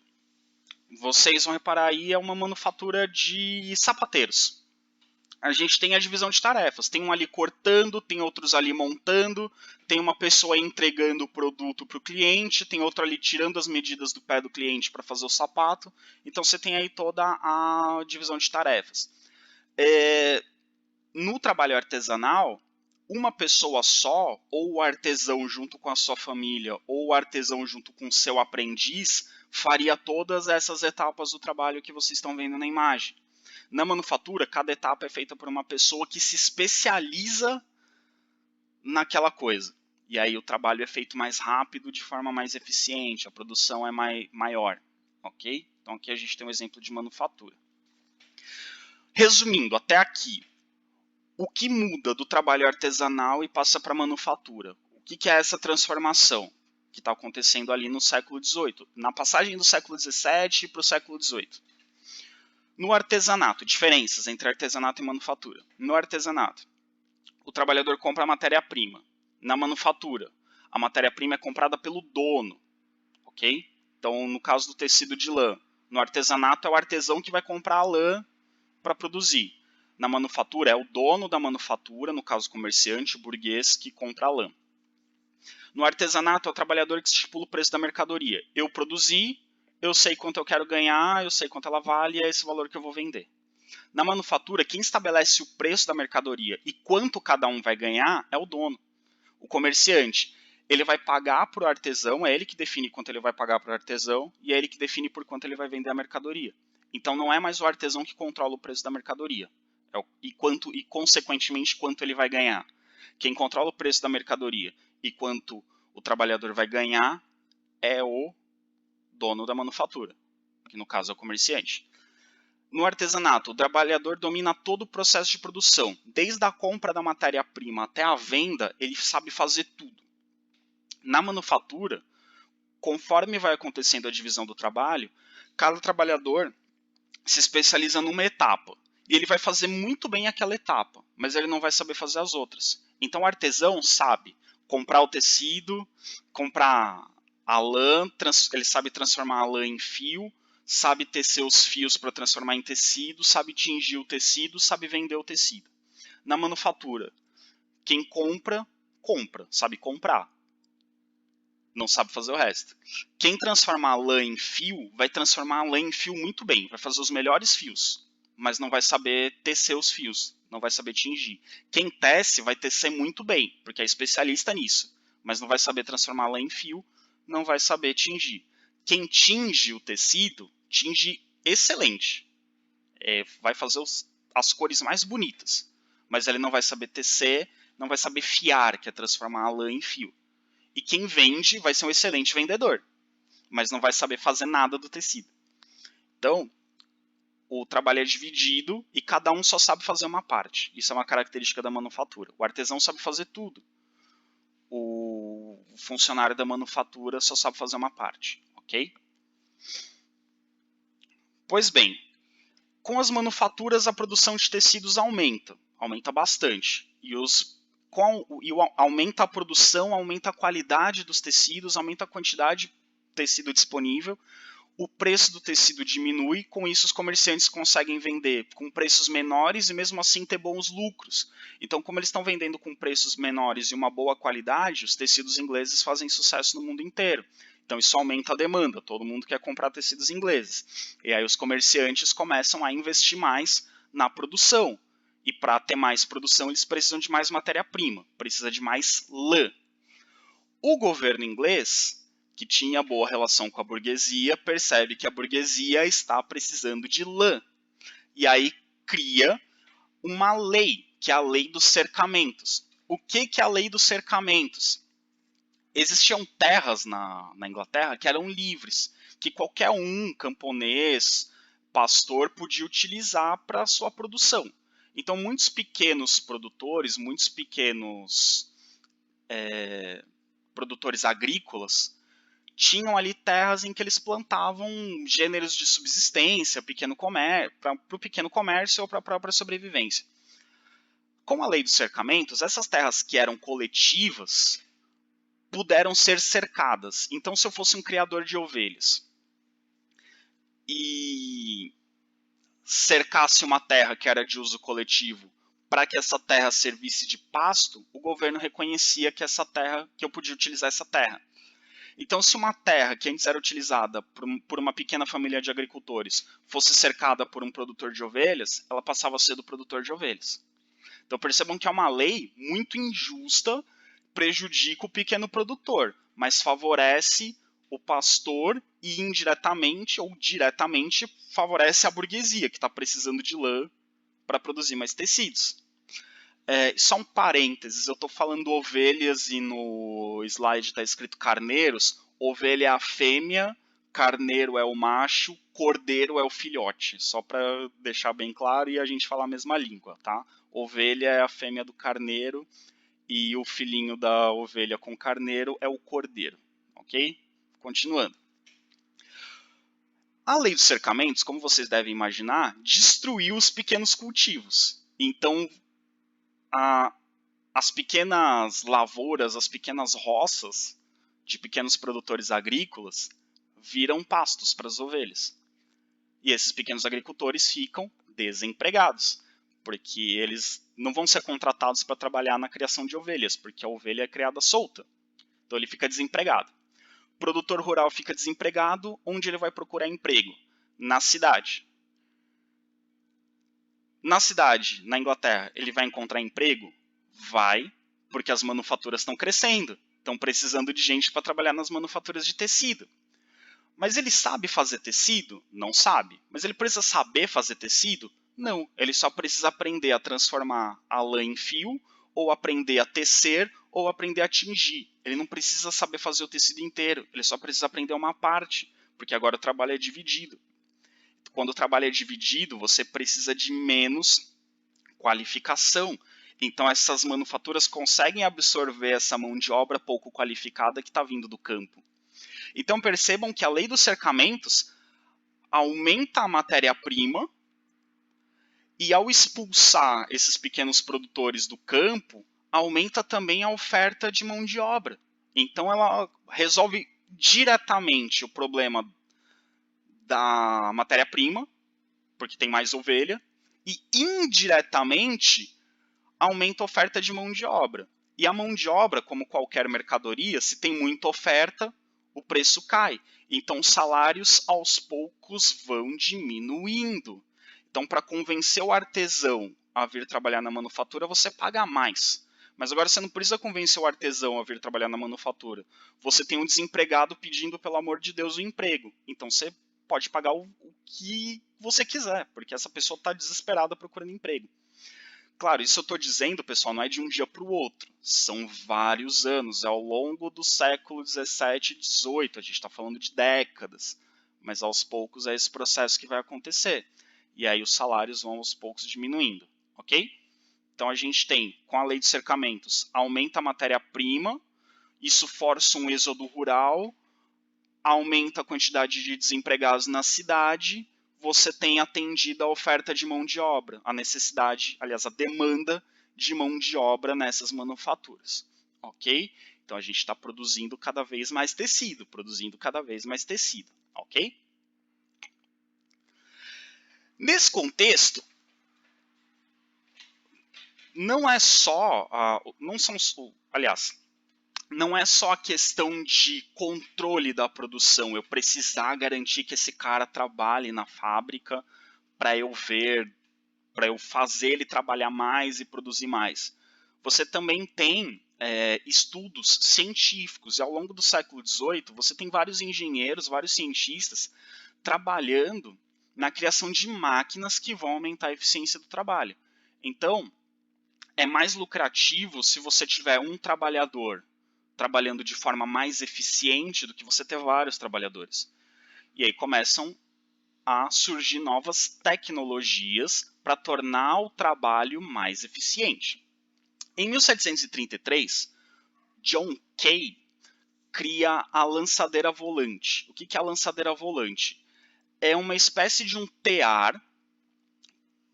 Vocês vão reparar aí, é uma manufatura de sapateiros. A gente tem a divisão de tarefas. Tem um ali cortando, tem outros ali montando, tem uma pessoa entregando o produto para o cliente, tem outro ali tirando as medidas do pé do cliente para fazer o sapato. Então você tem aí toda a divisão de tarefas. No trabalho artesanal, uma pessoa só, ou o artesão junto com a sua família, ou o artesão junto com o seu aprendiz, faria todas essas etapas do trabalho que vocês estão vendo na imagem. Na manufatura, cada etapa é feita por uma pessoa que se especializa naquela coisa. E aí o trabalho é feito mais rápido, de forma mais eficiente, a produção é maior. Ok? Então aqui a gente tem um exemplo de manufatura. Resumindo, até aqui, o que muda do trabalho artesanal e passa para a manufatura? O que é essa transformação que está acontecendo ali no século XVIII? Na passagem do século XVII para o século XVIII. No artesanato, diferenças entre artesanato e manufatura. No artesanato, o trabalhador compra a matéria-prima. Na manufatura, a matéria-prima é comprada pelo dono. Ok? Então, no caso do tecido de lã, no artesanato é o artesão que vai comprar a lã para produzir. Na manufatura, é o dono da manufatura, no caso comerciante, burguês, que compra a lã. No artesanato, é o trabalhador que estipula o preço da mercadoria. Eu produzi, eu sei quanto eu quero ganhar, eu sei quanto ela vale, é esse valor que eu vou vender. Na manufatura, quem estabelece o preço da mercadoria e quanto cada um vai ganhar é o dono. O comerciante, ele vai pagar para o artesão, é ele que define quanto ele vai pagar para o artesão e é ele que define por quanto ele vai vender a mercadoria. Então não é mais o artesão que controla o preço da mercadoria e consequentemente quanto ele vai ganhar. Quem controla o preço da mercadoria e quanto o trabalhador vai ganhar é o dono da manufatura, que no caso é o comerciante. No artesanato, o trabalhador domina todo o processo de produção. Desde a compra da matéria-prima até a venda, ele sabe fazer tudo. Na manufatura, conforme vai acontecendo a divisão do trabalho, cada trabalhador se especializa numa etapa. E ele vai fazer muito bem aquela etapa, mas ele não vai saber fazer as outras. Então o artesão sabe comprar o tecido, comprar a lã, ele sabe transformar a lã em fio, sabe tecer os fios para transformar em tecido, sabe tingir o tecido, sabe vender o tecido. Na manufatura, quem compra, sabe comprar. Não sabe fazer o resto. Quem transformar a lã em fio, vai transformar a lã em fio muito bem, vai fazer os melhores fios, mas não vai saber tecer os fios, não vai saber tingir. Quem tece vai tecer muito bem, porque é especialista nisso, mas não vai saber transformar lã em fio, não vai saber tingir. Quem tinge o tecido, tinge excelente. Vai fazer as cores mais bonitas, mas ele não vai saber tecer, não vai saber fiar, que é transformar a lã em fio. E quem vende vai ser um excelente vendedor, mas não vai saber fazer nada do tecido. Então, o trabalho é dividido e cada um só sabe fazer uma parte. Isso é uma característica da manufatura. O artesão sabe fazer tudo. O funcionário da manufatura só sabe fazer uma parte, ok? Pois bem, com as manufaturas a produção de tecidos aumenta bastante. Aumenta a produção, aumenta a qualidade dos tecidos, aumenta a quantidade de tecido disponível, o preço do tecido diminui, com isso os comerciantes conseguem vender com preços menores e mesmo assim ter bons lucros. Então, como eles estão vendendo com preços menores e uma boa qualidade, os tecidos ingleses fazem sucesso no mundo inteiro. Então isso aumenta a demanda, todo mundo quer comprar tecidos ingleses. E aí os comerciantes começam a investir mais na produção. E para ter mais produção eles precisam de mais matéria-prima, precisa de mais lã. O governo inglês, que tinha boa relação com a burguesia, percebe que a burguesia está precisando de lã. E aí cria uma lei, que é a lei dos cercamentos. O que é a lei dos cercamentos? Existiam terras na Inglaterra que eram livres, que qualquer camponês, pastor, podia utilizar para a sua produção. Então muitos pequenos produtores, muitos pequenos produtores agrícolas, tinham ali terras em que eles plantavam gêneros de subsistência, para o pequeno comércio ou para a própria sobrevivência. Com a lei dos cercamentos, essas terras que eram coletivas puderam ser cercadas. Então, se eu fosse um criador de ovelhas e cercasse uma terra que era de uso coletivo para que essa terra servisse de pasto, o governo reconhecia que eu podia utilizar essa terra. Então, se uma terra que antes era utilizada por uma pequena família de agricultores fosse cercada por um produtor de ovelhas, ela passava a ser do produtor de ovelhas. Então, percebam que é uma lei muito injusta, prejudica o pequeno produtor, mas favorece o pastor e indiretamente ou diretamente favorece a burguesia, que está precisando de lã para produzir mais tecidos. Só um parênteses, eu estou falando ovelhas e no slide está escrito carneiros. Ovelha é a fêmea, carneiro é o macho, cordeiro é o filhote. Só para deixar bem claro e a gente falar a mesma língua, tá? Ovelha é a fêmea do carneiro e o filhinho da ovelha com carneiro é o cordeiro, ok? Continuando. A lei dos cercamentos, como vocês devem imaginar, destruiu os pequenos cultivos. Então, as pequenas lavouras, as pequenas roças de pequenos produtores agrícolas viram pastos para as ovelhas. E esses pequenos agricultores ficam desempregados, porque eles não vão ser contratados para trabalhar na criação de ovelhas, porque a ovelha é criada solta. Então ele fica desempregado. O produtor rural fica desempregado, onde ele vai procurar emprego? Na cidade. Na cidade, na Inglaterra, ele vai encontrar emprego? Vai, porque as manufaturas estão crescendo, estão precisando de gente para trabalhar nas manufaturas de tecido. Mas ele sabe fazer tecido? Não sabe. Mas ele precisa saber fazer tecido? Não. Ele só precisa aprender a transformar a lã em fio, ou aprender a tecer, ou aprender a tingir. Ele não precisa saber fazer o tecido inteiro, ele só precisa aprender uma parte, porque agora o trabalho é dividido. Quando o trabalho é dividido, você precisa de menos qualificação. Então essas manufaturas conseguem absorver essa mão de obra pouco qualificada que está vindo do campo. Então percebam que a lei dos cercamentos aumenta a matéria-prima e ao expulsar esses pequenos produtores do campo, aumenta também a oferta de mão de obra. Então ela resolve diretamente o problema da matéria-prima, porque tem mais ovelha, e indiretamente aumenta a oferta de mão de obra. E a mão de obra, como qualquer mercadoria, se tem muita oferta, o preço cai. Então os salários aos poucos vão diminuindo. Então para convencer o artesão a vir trabalhar na manufatura, você paga mais. Mas agora você não precisa convencer o artesão a vir trabalhar na manufatura. Você tem um desempregado pedindo, pelo amor de Deus, o emprego. Então você pode pagar o que você quiser, porque essa pessoa está desesperada procurando emprego. Claro, isso eu estou dizendo, pessoal, não é de um dia para o outro. São vários anos, é ao longo do século XVII e XVIII. A gente está falando de décadas. Mas aos poucos é esse processo que vai acontecer. E aí os salários vão aos poucos diminuindo, ok? Então a gente tem, com a lei de cercamentos, aumenta a matéria-prima, isso força um êxodo rural, aumenta a quantidade de desempregados na cidade, você tem atendido a oferta de mão de obra, a necessidade, aliás, a demanda de mão de obra nessas manufaturas, ok? Então a gente está produzindo cada vez mais tecido, ok? Nesse contexto, não é só, não é só a questão de controle da produção, eu precisar garantir que esse cara trabalhe na fábrica para eu fazer ele trabalhar mais e produzir mais. Você também tem estudos científicos, e ao longo do século XVIII você tem vários engenheiros, vários cientistas trabalhando na criação de máquinas que vão aumentar a eficiência do trabalho. Então, é mais lucrativo se você tiver um trabalhador trabalhando de forma mais eficiente do que você ter vários trabalhadores. E aí começam a surgir novas tecnologias para tornar o trabalho mais eficiente. Em 1733, John Kay cria a lançadeira volante. O que é a lançadeira volante? É uma espécie de um tear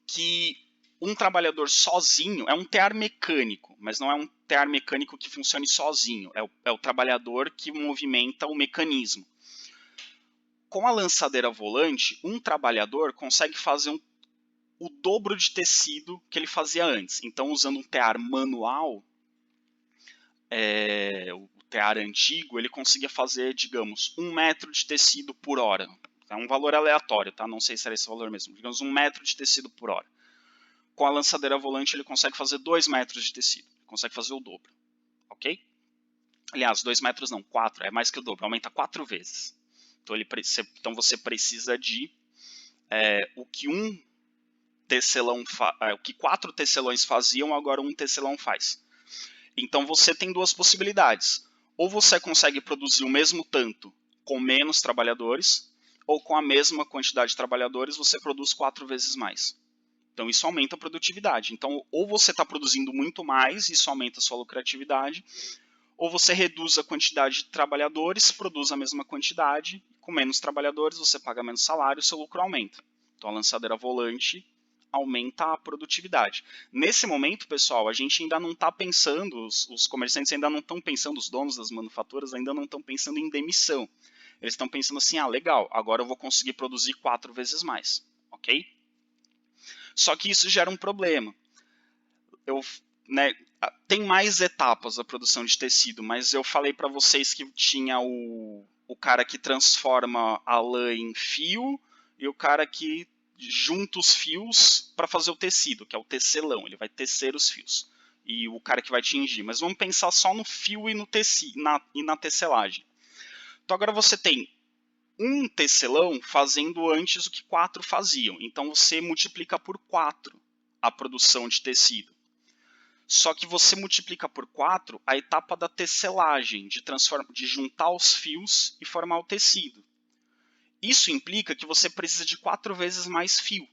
que um trabalhador sozinho, é um tear mecânico, mas não é um tear mecânico que funcione sozinho, é o trabalhador que movimenta o mecanismo. Com a lançadeira volante, um trabalhador consegue fazer o dobro de tecido que ele fazia antes. Então, usando um tear manual, o tear antigo, ele conseguia fazer, digamos, 1 metro de tecido por hora. É um valor aleatório, tá? Não sei se era esse valor mesmo. Digamos, 1 metro de tecido por hora. Com a lançadeira volante, ele consegue fazer 2 metros de tecido. Ele consegue fazer o dobro. Ok? Aliás, 2 metros não, 4. É mais que o dobro. Aumenta 4 vezes. Então você precisa de o que o que 4 tecelões faziam, agora um tecelão faz. Então você tem duas possibilidades. Ou você consegue produzir o mesmo tanto com menos trabalhadores, ou com a mesma quantidade de trabalhadores você produz 4 vezes mais. Então isso aumenta a produtividade. Então ou você está produzindo muito mais, isso aumenta a sua lucratividade, ou você reduz a quantidade de trabalhadores, produz a mesma quantidade, com menos trabalhadores você paga menos salário, seu lucro aumenta. Então a lançadeira volante aumenta a produtividade. Nesse momento, pessoal, a gente ainda não está pensando, os comerciantes ainda não estão pensando, os donos das manufaturas ainda não estão pensando em demissão. Eles estão pensando assim, legal, agora eu vou conseguir produzir 4 vezes mais, ok? Só que isso gera um problema. Tem mais etapas da produção de tecido, mas eu falei para vocês que tinha o cara que transforma a lã em fio e o cara que junta os fios para fazer o tecido, que é o tecelão, ele vai tecer os fios. E o cara que vai tingir. Mas vamos pensar só no fio e na tecelagem. Então agora você tem um tecelão fazendo antes o que 4 faziam. Então você multiplica por 4 a produção de tecido. Só que você multiplica por 4 a etapa da tecelagem, de juntar os fios e formar o tecido. Isso implica que você precisa de 4 vezes mais fio.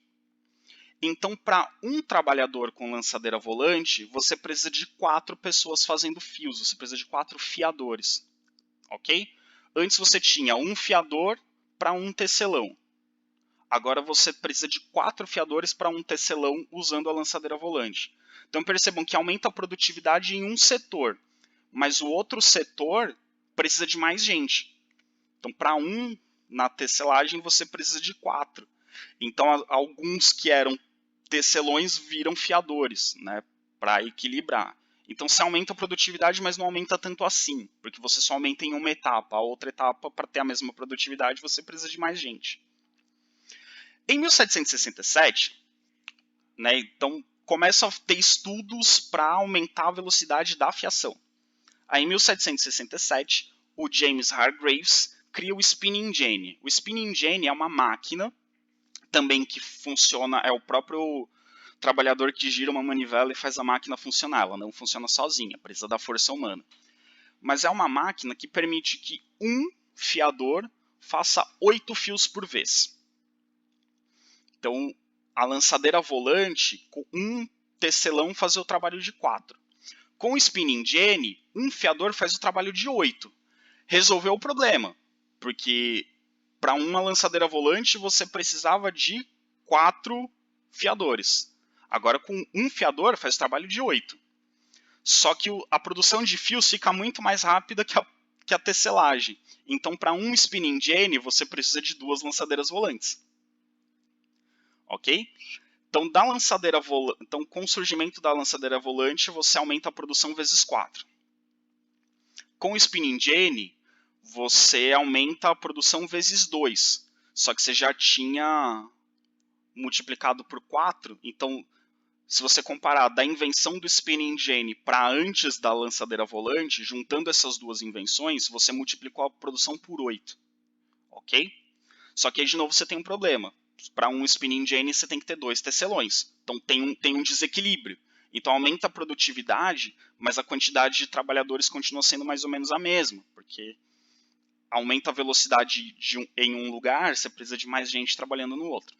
Então, para um trabalhador com lançadeira volante, você precisa de 4 pessoas fazendo fios, você precisa de 4 fiadores. Ok? Antes você tinha um fiador para um tecelão. Agora você precisa de 4 fiadores para um tecelão usando a lançadeira volante. Então percebam que aumenta a produtividade em um setor, mas o outro setor precisa de mais gente. Então para um na tecelagem você precisa de 4. Então alguns que eram tecelões viram fiadores, né, para equilibrar. Então você aumenta a produtividade, mas não aumenta tanto assim, porque você só aumenta em uma etapa. A outra etapa, para ter a mesma produtividade, você precisa de mais gente. Em 1767, então começam a ter estudos para aumentar a velocidade da fiação. Aí, em 1767, o James Hargreaves cria o Spinning Jenny. O Spinning Jenny é uma máquina também que funciona, é o próprio trabalhador que gira uma manivela e faz a máquina funcionar. Ela não funciona sozinha, precisa da força humana. Mas é uma máquina que permite que um fiador faça 8 fios por vez. Então, a lançadeira volante, com um tecelão fazia o trabalho de 4. Com o Spinning Jenny, um fiador faz o trabalho de 8. Resolveu o problema, porque para uma lançadeira volante você precisava de 4 fiadores. Agora com um fiador faz o trabalho de 8. Só que a produção de fios fica muito mais rápida que a tecelagem. Então para um Spinning Jenny você precisa de 2 lançadeiras volantes. Ok? Então, então, com o surgimento da lançadeira volante, você aumenta a produção vezes 4. Com o Spinning Jenny, você aumenta a produção vezes 2. Só que você já tinha multiplicado por 4. Então, se você comparar da invenção do Spinning Jenny para antes da lançadeira volante, juntando essas duas invenções, você multiplicou a produção por 8. Ok? Só que aí, de novo, você tem um problema. Para um Spinning Jenny você tem que ter 2 tecelões. Então tem um desequilíbrio. Então aumenta a produtividade, mas a quantidade de trabalhadores continua sendo mais ou menos a mesma. Porque aumenta a velocidade em um lugar, você precisa de mais gente trabalhando no outro.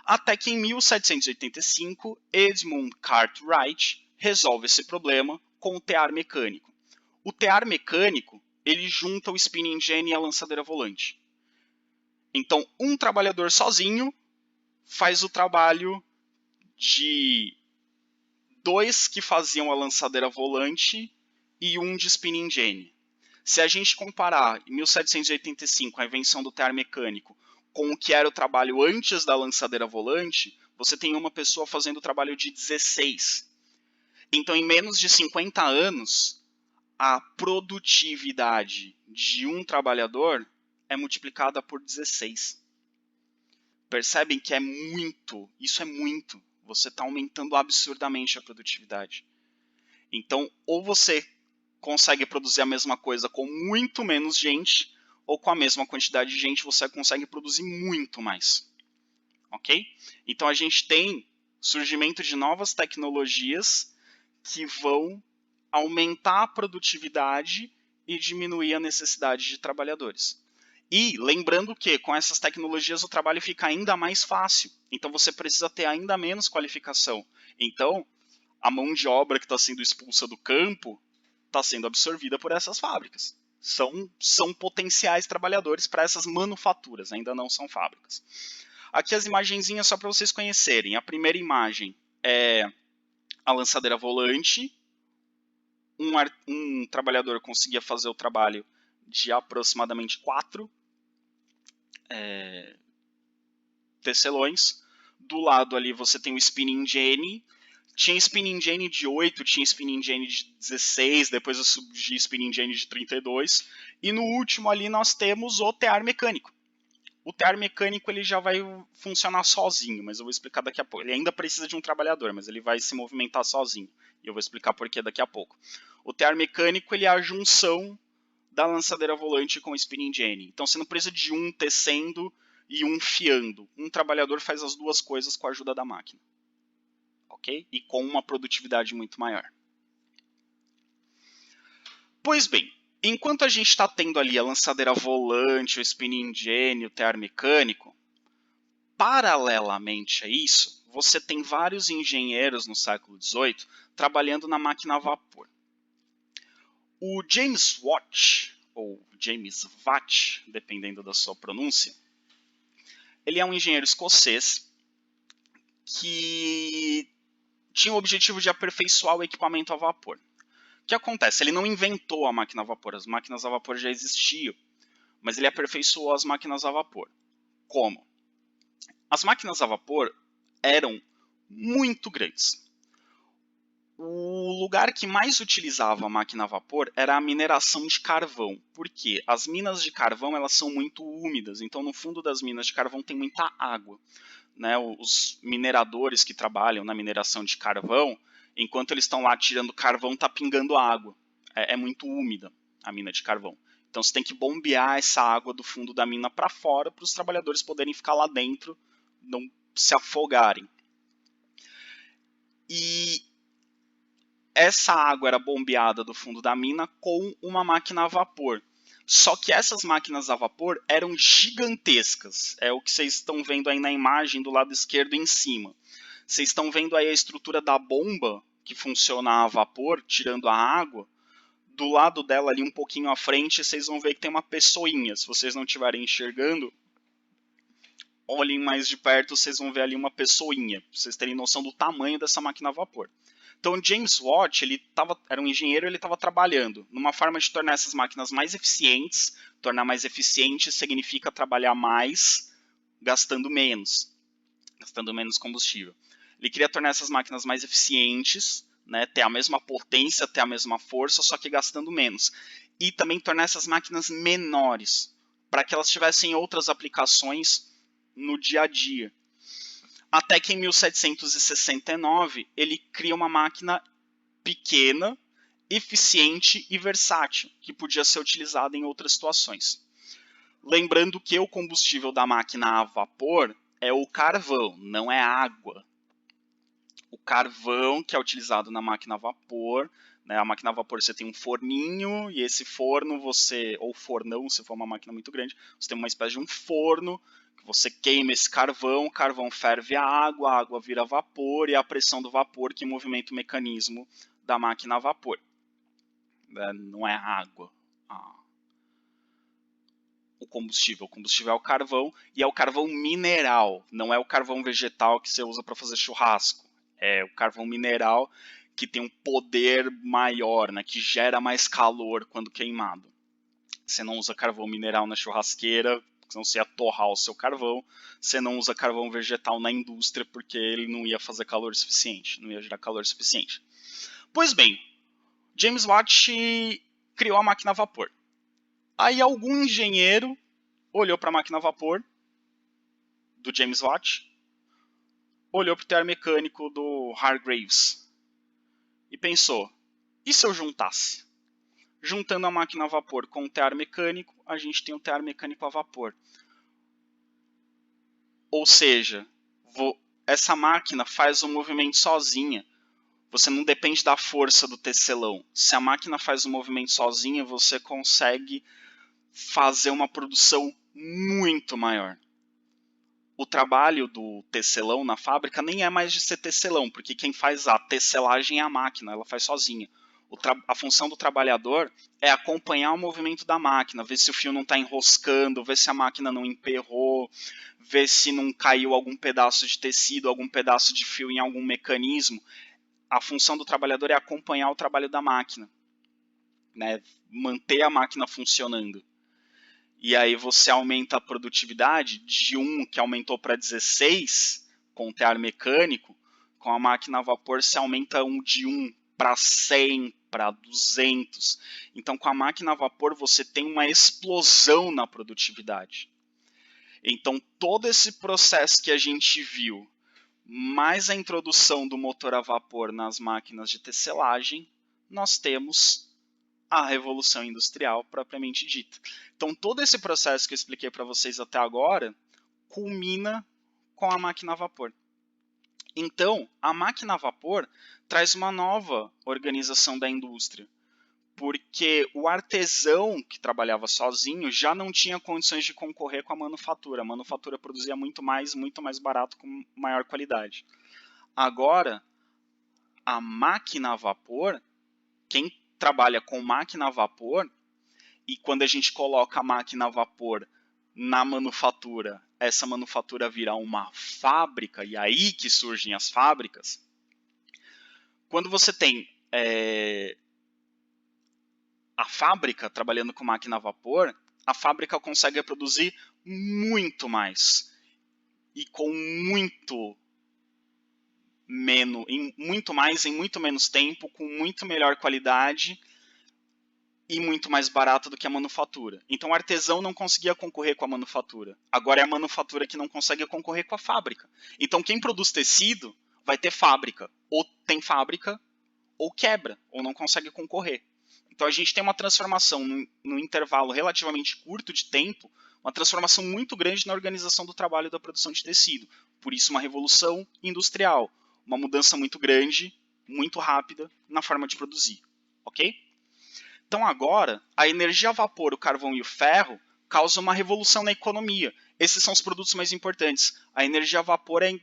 Até que em 1785, Edmund Cartwright resolve esse problema com o tear mecânico. O tear mecânico, ele junta o Spinning Jenny e a lançadeira volante. Então, um trabalhador sozinho faz o trabalho de 2 que faziam a lançadeira volante e um de Spinning Jenny. Se a gente comparar em 1785 a invenção do tear mecânico com o que era o trabalho antes da lançadeira volante, você tem uma pessoa fazendo o trabalho de 16. Então, em menos de 50 anos, a produtividade de um trabalhador é multiplicada por 16. Percebem que é muito, isso é muito. Você está aumentando absurdamente a produtividade. Então, ou você consegue produzir a mesma coisa com muito menos gente, ou com a mesma quantidade de gente você consegue produzir muito mais. Ok? Então a gente tem surgimento de novas tecnologias que vão aumentar a produtividade e diminuir a necessidade de trabalhadores. E lembrando que com essas tecnologias o trabalho fica ainda mais fácil. Então você precisa ter ainda menos qualificação. Então a mão de obra que está sendo expulsa do campo está sendo absorvida por essas fábricas. São potenciais trabalhadores para essas manufaturas, ainda não são fábricas. Aqui as imagenzinhas só para vocês conhecerem. A primeira imagem é a lançadeira volante. Um trabalhador conseguia fazer o trabalho de aproximadamente 4 tecelões. Do lado ali você tem o Spinning Jenny. Tinha Spinning Jenny de 8, tinha Spinning Jenny de 16, depois eu surgi Spinning Jenny de 32. E no último ali nós temos o tear mecânico. O tear mecânico ele já vai funcionar sozinho, mas eu vou explicar daqui a pouco. Ele ainda precisa de um trabalhador, mas ele vai se movimentar sozinho. E eu vou explicar por que daqui a pouco. O tear mecânico ele é a junção da lançadeira volante com o Spinning Jenny. Então você não precisa de um tecendo e um fiando. Um trabalhador faz as duas coisas com a ajuda da máquina. Ok? E com uma produtividade muito maior. Pois bem, enquanto a gente está tendo ali a lançadeira volante, o Spinning Jenny, o tear mecânico, paralelamente a isso, você tem vários engenheiros no século XVIII trabalhando na máquina a vapor. O James Watt, ou James Watt, dependendo da sua pronúncia, ele é um engenheiro escocês que tinha o objetivo de aperfeiçoar o equipamento a vapor. O que acontece? Ele não inventou a máquina a vapor, as máquinas a vapor já existiam, mas ele aperfeiçoou as máquinas a vapor. Como? As máquinas a vapor eram muito grandes. O lugar que mais utilizava a máquina a vapor era a mineração de carvão. Por quê? As minas de carvão elas são muito úmidas, então no fundo das minas de carvão tem muita água. né, os mineradores que trabalham na mineração de carvão, enquanto eles estão lá tirando carvão, está pingando água. É muito úmida a mina de carvão. Então você tem que bombear essa água do fundo da mina para fora para os trabalhadores poderem ficar lá dentro, não se afogarem. E essa água era bombeada do fundo da mina com uma máquina a vapor. Só que essas máquinas a vapor eram gigantescas. É o que vocês estão vendo aí na imagem do lado esquerdo em cima. Vocês estão vendo aí a estrutura da bomba que funciona a vapor, tirando a água. Do lado dela ali um pouquinho à frente, vocês vão ver que tem uma pessoinha. Se vocês não estiverem enxergando, olhem mais de perto, vocês vão ver ali uma pessoinha. Pra vocês terem noção do tamanho dessa máquina a vapor. Então, James Watt, era um engenheiro, ele estava trabalhando numa forma de tornar essas máquinas mais eficientes. Tornar mais eficiente significa trabalhar mais, gastando menos combustível. Ele queria tornar essas máquinas mais eficientes, né, ter a mesma potência, ter a mesma força, só que gastando menos. E também tornar essas máquinas menores, para que elas tivessem outras aplicações no dia a dia. Até que em 1769 ele cria uma máquina pequena, eficiente e versátil, que podia ser utilizada em outras situações. Lembrando que o combustível da máquina a vapor é o carvão, não é água. O carvão que é utilizado na máquina a vapor, né, a máquina a vapor você tem um forninho, e esse forno ou fornão, se for uma máquina muito grande, você tem uma espécie de um forno, que você queima esse carvão, o carvão ferve a água vira vapor, e é a pressão do vapor que movimenta o mecanismo da máquina a vapor. Não é água. O combustível é o carvão, e é o carvão mineral, não é o carvão vegetal que você usa para fazer churrasco. É o carvão mineral que tem um poder maior, né, que gera mais calor quando queimado. Você não usa carvão mineral na churrasqueira, senão você ia torrar o seu carvão. Você não usa carvão vegetal na indústria, porque ele não ia fazer calor suficiente, não ia gerar calor suficiente. Pois bem, James Watt criou a máquina a vapor. Aí algum engenheiro olhou para a máquina a vapor do James Watt, olhou para o teor mecânico do Hargreaves e pensou, e se eu juntasse? Juntando a máquina a vapor com o teor mecânico, a gente tem o teor mecânico a vapor. Ou seja, essa máquina faz o movimento sozinha. Você não depende da força do tecelão. Se a máquina faz o movimento sozinha, você consegue fazer uma produção muito maior. O trabalho do tecelão na fábrica nem é mais de ser tecelão, porque quem faz a tecelagem é a máquina, ela faz sozinha. A função do trabalhador é acompanhar o movimento da máquina, ver se o fio não está enroscando, ver se a máquina não emperrou, ver se não caiu algum pedaço de tecido, algum pedaço de fio em algum mecanismo. A função do trabalhador é acompanhar o trabalho da máquina, né? Manter a máquina funcionando. E aí você aumenta a produtividade de 1 que aumentou para 16 com o tear mecânico, com a máquina a vapor você aumenta de 1 para 100, para 200. Então com a máquina a vapor você tem uma explosão na produtividade. Então todo esse processo que a gente viu, mais a introdução do motor a vapor nas máquinas de tecelagem, nós temos a Revolução Industrial propriamente dita. Então, todo esse processo que eu expliquei para vocês até agora culmina com a máquina a vapor. Então, a máquina a vapor traz uma nova organização da indústria, porque o artesão que trabalhava sozinho já não tinha condições de concorrer com a manufatura. A manufatura produzia muito mais barato, com maior qualidade. Agora, a máquina a vapor, quem trabalha com máquina a vapor, e quando a gente coloca a máquina a vapor na manufatura, essa manufatura vira uma fábrica, e aí que surgem as fábricas. Quando você tem a fábrica trabalhando com máquina a vapor, a fábrica consegue produzir muito mais, e com muito menos, em muito menos tempo, com muito melhor qualidade, e muito mais barata do que a manufatura. Então o artesão não conseguia concorrer com a manufatura. Agora é a manufatura que não consegue concorrer com a fábrica. Então quem produz tecido vai ter fábrica. Ou tem fábrica, ou quebra, ou não consegue concorrer. Então a gente tem uma transformação num intervalo relativamente curto de tempo, uma transformação muito grande na organização do trabalho e da produção de tecido. Por isso uma revolução industrial, uma mudança muito grande, muito rápida na forma de produzir. Ok? Então agora, a energia a vapor, o carvão e o ferro causam uma revolução na economia. Esses são os produtos mais importantes. A energia a vapor é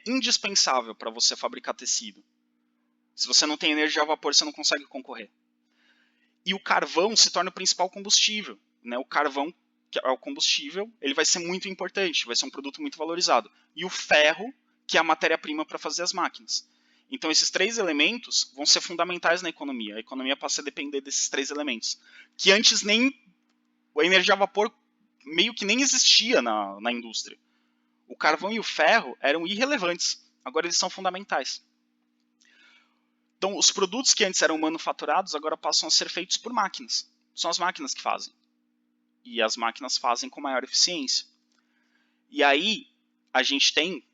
indispensável para você fabricar tecido. Se você não tem energia a vapor, você não consegue concorrer. E o carvão se torna o principal combustível. Né? O carvão, que é o combustível, ele vai ser muito importante, vai ser um produto muito valorizado. E o ferro, que é a matéria-prima para fazer as máquinas. Então esses três elementos vão ser fundamentais na economia. A economia passa a depender desses três elementos. Que antes nem a energia a vapor meio que nem existia na indústria. O carvão e o ferro eram irrelevantes. Agora eles são fundamentais. Então os produtos que antes eram manufaturados agora passam a ser feitos por máquinas. São as máquinas que fazem. E as máquinas fazem com maior eficiência. E aí a gente tem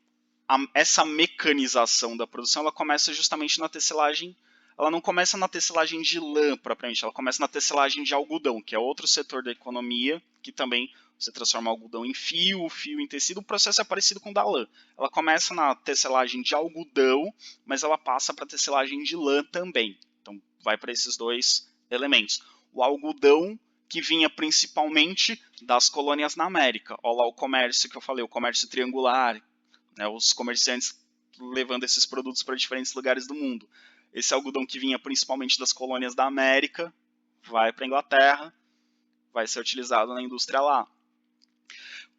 essa mecanização da produção, ela começa justamente na tecelagem. Ela não começa na tecelagem de lã propriamente, ela começa na tecelagem de algodão, que é outro setor da economia, que também você transforma algodão em fio, o fio em tecido. O processo é parecido com o da lã. Ela começa na tecelagem de algodão, mas ela passa para a tecelagem de lã também. Então vai para esses dois elementos. O algodão, que vinha principalmente das colônias na América. Olha lá o comércio que eu falei, o comércio triangular, né, os comerciantes levando esses produtos para diferentes lugares do mundo. Esse algodão que vinha principalmente das colônias da América vai para a Inglaterra, vai ser utilizado na indústria lá.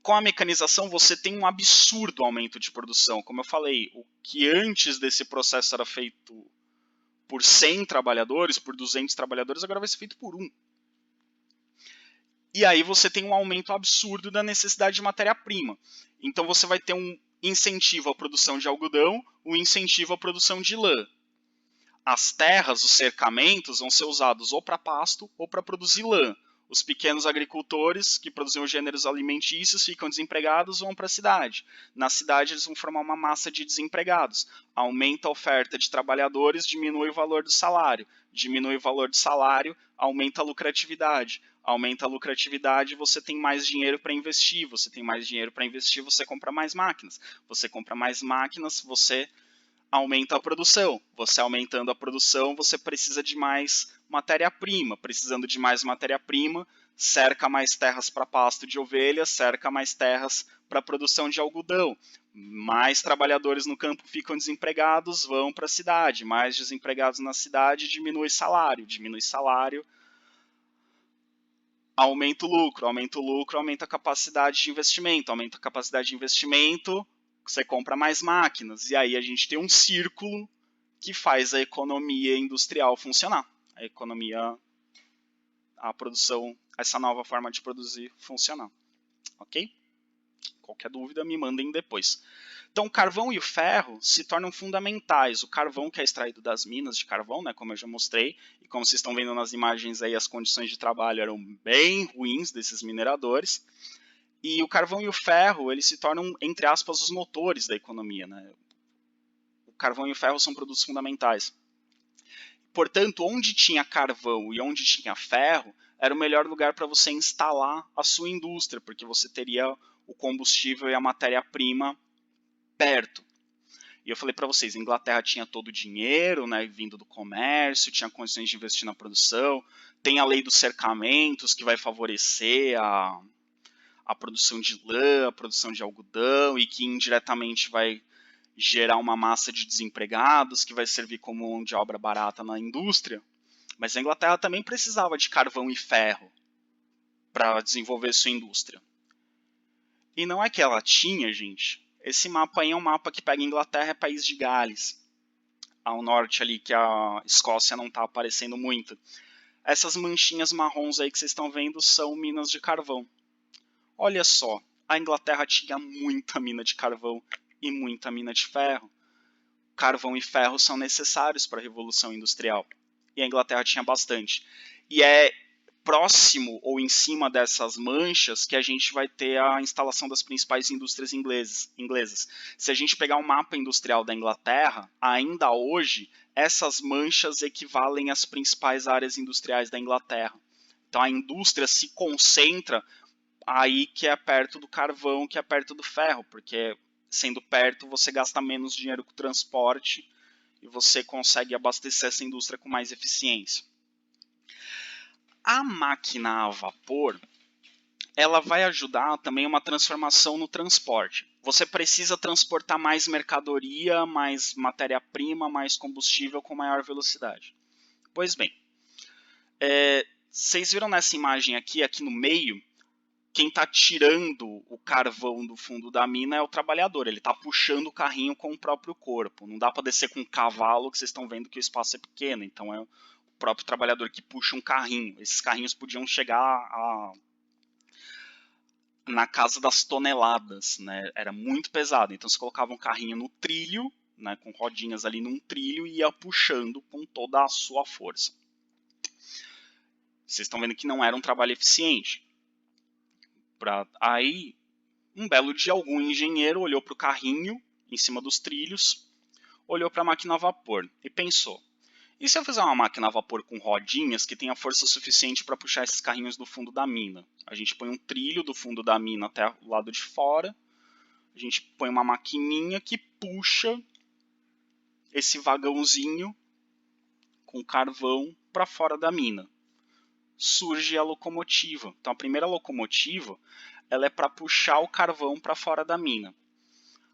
Com a mecanização você tem um absurdo aumento de produção. Como eu falei, o que antes desse processo era feito por 100 trabalhadores, por 200 trabalhadores, agora vai ser feito por 1. E aí você tem um aumento absurdo da necessidade de matéria-prima. Então você vai ter um incentivo à produção de algodão, um incentivo à produção de lã. As terras, os cercamentos, vão ser usados ou para pasto ou para produzir lã. Os pequenos agricultores que produziam gêneros alimentícios ficam desempregados, vão para a cidade. Na cidade eles vão formar uma massa de desempregados. Aumenta a oferta de trabalhadores, diminui o valor do salário. Diminui o valor do salário, aumenta a lucratividade. Aumenta a lucratividade, você tem mais dinheiro para investir. Você tem mais dinheiro para investir, você compra mais máquinas. Você compra mais máquinas, você aumenta a produção. Você aumentando a produção, você precisa de mais matéria-prima. Precisando de mais matéria-prima, cerca mais terras para pasto de ovelhas, cerca mais terras para produção de algodão. Mais trabalhadores no campo ficam desempregados, vão para a cidade. Mais desempregados na cidade, diminui salário. Diminui salário, aumenta o lucro, aumenta a capacidade de investimento, aumenta a capacidade de investimento, você compra mais máquinas, e aí a gente tem um círculo que faz a economia industrial funcionar, a economia, a produção, essa nova forma de produzir funcionar, ok? Qualquer dúvida me mandem depois. Então o carvão e o ferro se tornam fundamentais. O carvão que é extraído das minas de carvão, né, como eu já mostrei, e como vocês estão vendo nas imagens aí, as condições de trabalho eram bem ruins desses mineradores. E o carvão e o ferro, eles se tornam, entre aspas, os motores da economia, né? O carvão e o ferro são produtos fundamentais. Portanto, onde tinha carvão e onde tinha ferro, era o melhor lugar para você instalar a sua indústria, porque você teria o combustível e a matéria-prima perto. E eu falei para vocês, a Inglaterra tinha todo o dinheiro, né, vindo do comércio, tinha condições de investir na produção, tem a lei dos cercamentos, que vai favorecer a produção de lã, a produção de algodão, e que indiretamente vai gerar uma massa de desempregados, que vai servir como mão de obra barata na indústria. Mas a Inglaterra também precisava de carvão e ferro para desenvolver sua indústria. E não é que ela tinha, gente. Esse mapa aí é um mapa que pega Inglaterra e País de Gales. Ao norte ali, que a Escócia não está aparecendo muito. Essas manchinhas marrons aí que vocês estão vendo são minas de carvão. Olha só, a Inglaterra tinha muita mina de carvão e muita mina de ferro. Carvão e ferro são necessários para a Revolução Industrial. E a Inglaterra tinha bastante. E é próximo ou em cima dessas manchas que a gente vai ter a instalação das principais indústrias inglesas. Se a gente pegar um mapa industrial da Inglaterra, ainda hoje, essas manchas equivalem às principais áreas industriais da Inglaterra. Então a indústria se concentra aí que é perto do carvão, que é perto do ferro, porque sendo perto você gasta menos dinheiro com o transporte e você consegue abastecer essa indústria com mais eficiência. A máquina a vapor, ela vai ajudar também uma transformação no transporte. Você precisa transportar mais mercadoria, mais matéria-prima, mais combustível com maior velocidade. Pois bem, vocês viram nessa imagem aqui no meio, quem está tirando o carvão do fundo da mina é o trabalhador. Ele está puxando o carrinho com o próprio corpo. Não dá para descer com um cavalo, que vocês estão vendo que o espaço é pequeno. Então é o próprio trabalhador que puxa um carrinho. Esses carrinhos podiam chegar na casa das toneladas, né? Era muito pesado. Então você colocava um carrinho no trilho, né, com rodinhas ali num trilho, e ia puxando com toda a sua força. Vocês estão vendo que não era um trabalho eficiente. Aí, um belo dia, algum engenheiro olhou para o carrinho em cima dos trilhos, olhou para a máquina a vapor e pensou: e se eu fizer uma máquina a vapor com rodinhas que tenha força suficiente para puxar esses carrinhos do fundo da mina? A gente põe um trilho do fundo da mina até o lado de fora, a gente põe uma maquininha que puxa esse vagãozinho com carvão para fora da mina. Surge a locomotiva. Então a primeira locomotiva ela é para puxar o carvão para fora da mina.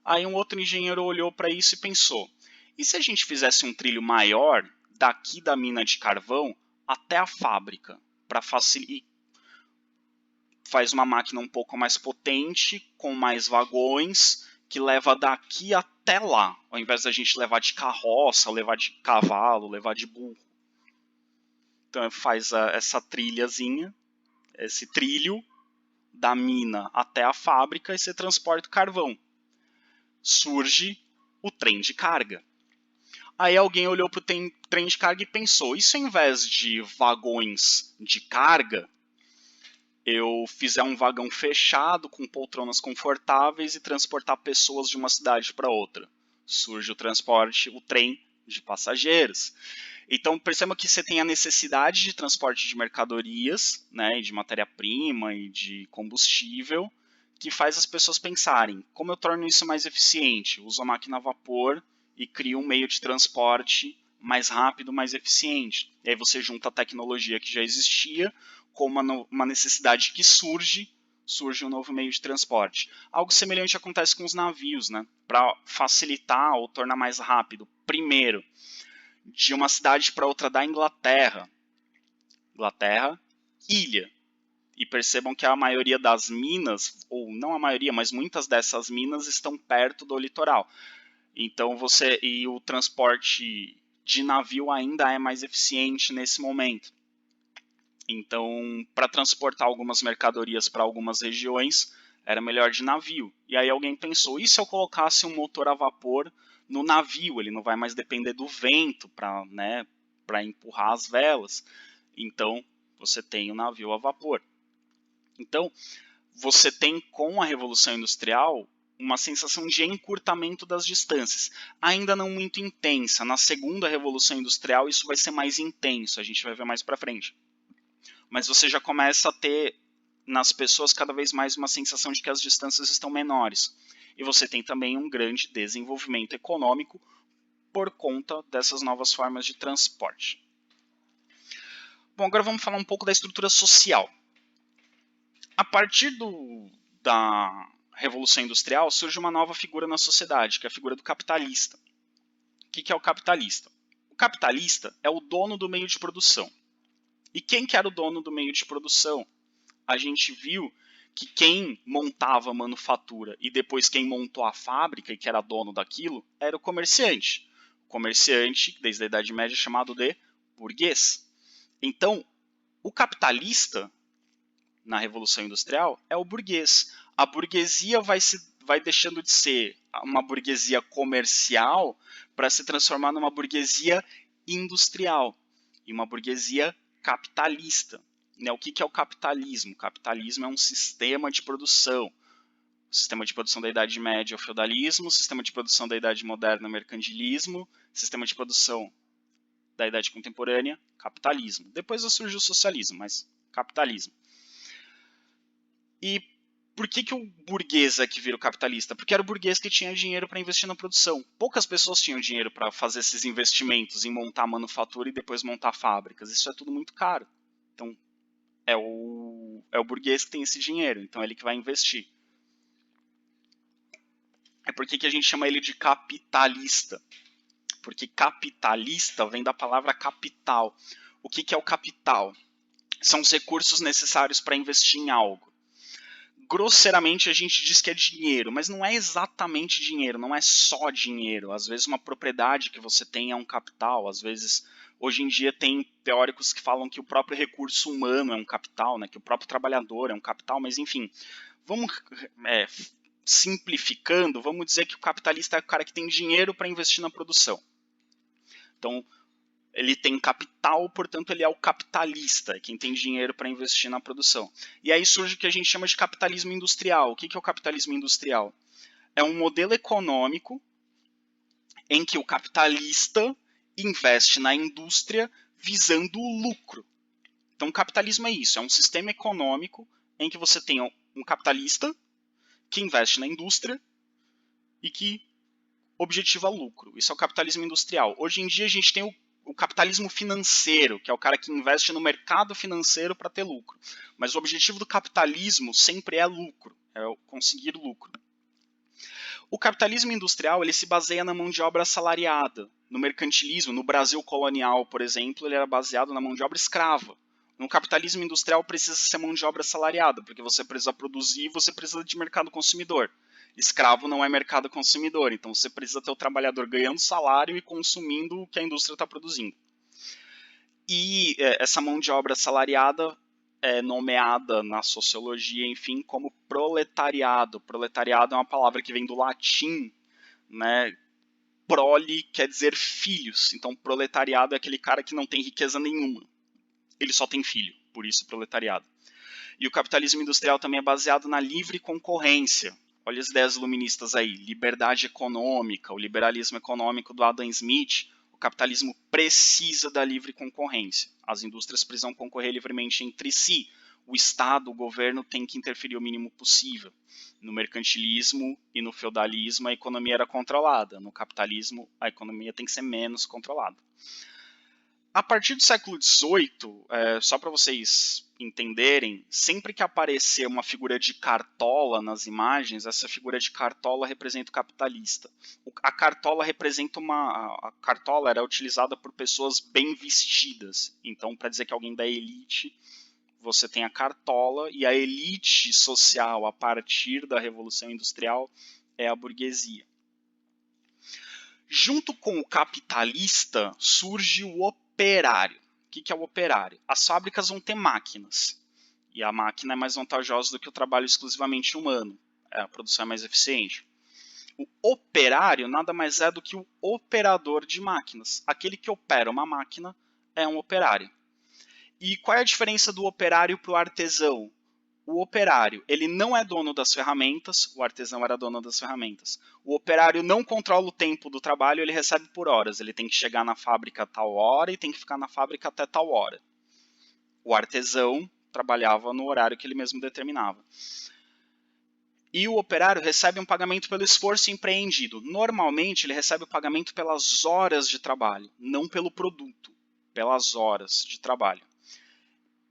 Aí um outro engenheiro olhou para isso e pensou: e se a gente fizesse um trilho maior daqui da mina de carvão até a fábrica, para facilitar? Faz uma máquina um pouco mais potente, com mais vagões, que leva daqui até lá, ao invés da gente levar de carroça, levar de cavalo, levar de burro. Então faz essa trilhazinha, esse trilho da mina até a fábrica e você transporta o carvão. Surge o trem de carga. Aí alguém olhou para o trem de carga e pensou: e se ao invés de vagões de carga, eu fizer um vagão fechado com poltronas confortáveis e transportar pessoas de uma cidade para outra? Surge o transporte, o trem de passageiros. Então perceba que você tem a necessidade de transporte de mercadorias, né, de matéria-prima e de combustível, que faz as pessoas pensarem: como eu torno isso mais eficiente? Uso a máquina a vapor e crio um meio de transporte mais rápido, mais eficiente. E aí você junta a tecnologia que já existia com uma necessidade que surge um novo meio de transporte. Algo semelhante acontece com os navios, né? Para facilitar ou tornar mais rápido. Primeiro, de uma cidade para outra da Inglaterra, ilha. E percebam que a maioria das minas, ou não a maioria, mas muitas dessas minas estão perto do litoral. Então o transporte de navio ainda é mais eficiente nesse momento. Então, para transportar algumas mercadorias para algumas regiões, era melhor de navio. E aí alguém pensou: e se eu colocasse um motor a vapor no navio? Ele não vai mais depender do vento para, né, empurrar as velas. Então, você tem o navio a vapor. Então, você tem com a Revolução Industrial uma sensação de encurtamento das distâncias. Ainda não muito intensa. Na segunda Revolução Industrial isso vai ser mais intenso, a gente vai ver mais para frente. Mas você já começa a ter nas pessoas cada vez mais uma sensação de que as distâncias estão menores. E você tem também um grande desenvolvimento econômico por conta dessas novas formas de transporte. Bom, agora vamos falar um pouco da estrutura social. A partir da Revolução Industrial surge uma nova figura na sociedade, que é a figura do capitalista. O que é o capitalista? O capitalista é o dono do meio de produção. E quem que era o dono do meio de produção? A gente viu que quem montava a manufatura e depois quem montou a fábrica e que era dono daquilo era o comerciante. O comerciante, desde a Idade Média, é chamado de burguês. Então, o capitalista, na Revolução Industrial, é o burguês. A burguesia vai deixando de ser uma burguesia comercial para se transformar numa burguesia industrial e uma burguesia capitalista. Né? O que é o capitalismo? O capitalismo é um sistema de produção. O sistema de produção da Idade Média é o feudalismo, o sistema de produção da Idade Moderna é o mercantilismo, o sistema de produção da Idade Contemporânea, capitalismo. Depois surge o socialismo, mas capitalismo. E por que o burguês é que vira o capitalista? Porque era o burguês que tinha dinheiro para investir na produção. Poucas pessoas tinham dinheiro para fazer esses investimentos em montar manufatura e depois montar fábricas. Isso é tudo muito caro. Então, é o burguês que tem esse dinheiro, então é ele que vai investir. É por que a gente chama ele de capitalista. Porque capitalista vem da palavra capital. O que é o capital? São os recursos necessários para investir em algo. Grosseiramente a gente diz que é dinheiro, mas não é exatamente dinheiro, não é só dinheiro. Às vezes uma propriedade que você tem é um capital, às vezes, hoje em dia tem teóricos que falam que o próprio recurso humano é um capital, né, que o próprio trabalhador é um capital, mas enfim, vamos simplificando, vamos dizer que o capitalista é o cara que tem dinheiro para investir na produção. Então, ele tem capital, portanto ele é o capitalista, quem tem dinheiro para investir na produção. E aí surge o que a gente chama de capitalismo industrial. O que é o capitalismo industrial? É um modelo econômico em que o capitalista investe na indústria visando o lucro. Então o capitalismo é isso, é um sistema econômico em que você tem um capitalista que investe na indústria e que objetiva lucro. Isso é o capitalismo industrial. Hoje em dia a gente tem o capitalismo financeiro, que é o cara que investe no mercado financeiro para ter lucro. Mas o objetivo do capitalismo sempre é lucro, é conseguir lucro. O capitalismo industrial ele se baseia na mão de obra assalariada. No mercantilismo, no Brasil colonial, por exemplo, ele era baseado na mão de obra escrava. No capitalismo industrial precisa ser mão de obra assalariada, porque você precisa produzir e você precisa de mercado consumidor. Escravo não é mercado consumidor, então você precisa ter o trabalhador ganhando salário e consumindo o que a indústria está produzindo. E essa mão de obra assalariada é nomeada na sociologia, enfim, como proletariado. Proletariado é uma palavra que vem do latim, né? Prole quer dizer filhos, então proletariado é aquele cara que não tem riqueza nenhuma, ele só tem filho, por isso proletariado. E o capitalismo industrial também é baseado na livre concorrência. Olha as ideias iluministas aí, liberdade econômica, o liberalismo econômico do Adam Smith. O capitalismo precisa da livre concorrência. As indústrias precisam concorrer livremente entre si. O Estado, o governo tem que interferir o mínimo possível. No mercantilismo e no feudalismo a economia era controlada. No capitalismo a economia tem que ser menos controlada. A partir do século XVIII, só para vocês entenderem, sempre que aparecer uma figura de cartola nas imagens, essa figura de cartola representa o capitalista. A cartola representa a cartola era utilizada por pessoas bem vestidas. Então, para dizer que alguém da elite, você tem a cartola, e a elite social a partir da Revolução Industrial é a burguesia. Junto com o capitalista surge o operário. O que é o operário? As fábricas vão ter máquinas. E a máquina é mais vantajosa do que o trabalho exclusivamente humano. A produção é mais eficiente. O operário nada mais é do que o operador de máquinas. Aquele que opera uma máquina é um operário. E qual é a diferença do operário para o artesão? O operário, ele não é dono das ferramentas, o artesão era dono das ferramentas. O operário não controla o tempo do trabalho, ele recebe por horas. Ele tem que chegar na fábrica a tal hora e tem que ficar na fábrica até tal hora. O artesão trabalhava no horário que ele mesmo determinava. E o operário recebe um pagamento pelo esforço empreendido. Normalmente, ele recebe o pagamento pelas horas de trabalho, não pelo produto, pelas horas de trabalho.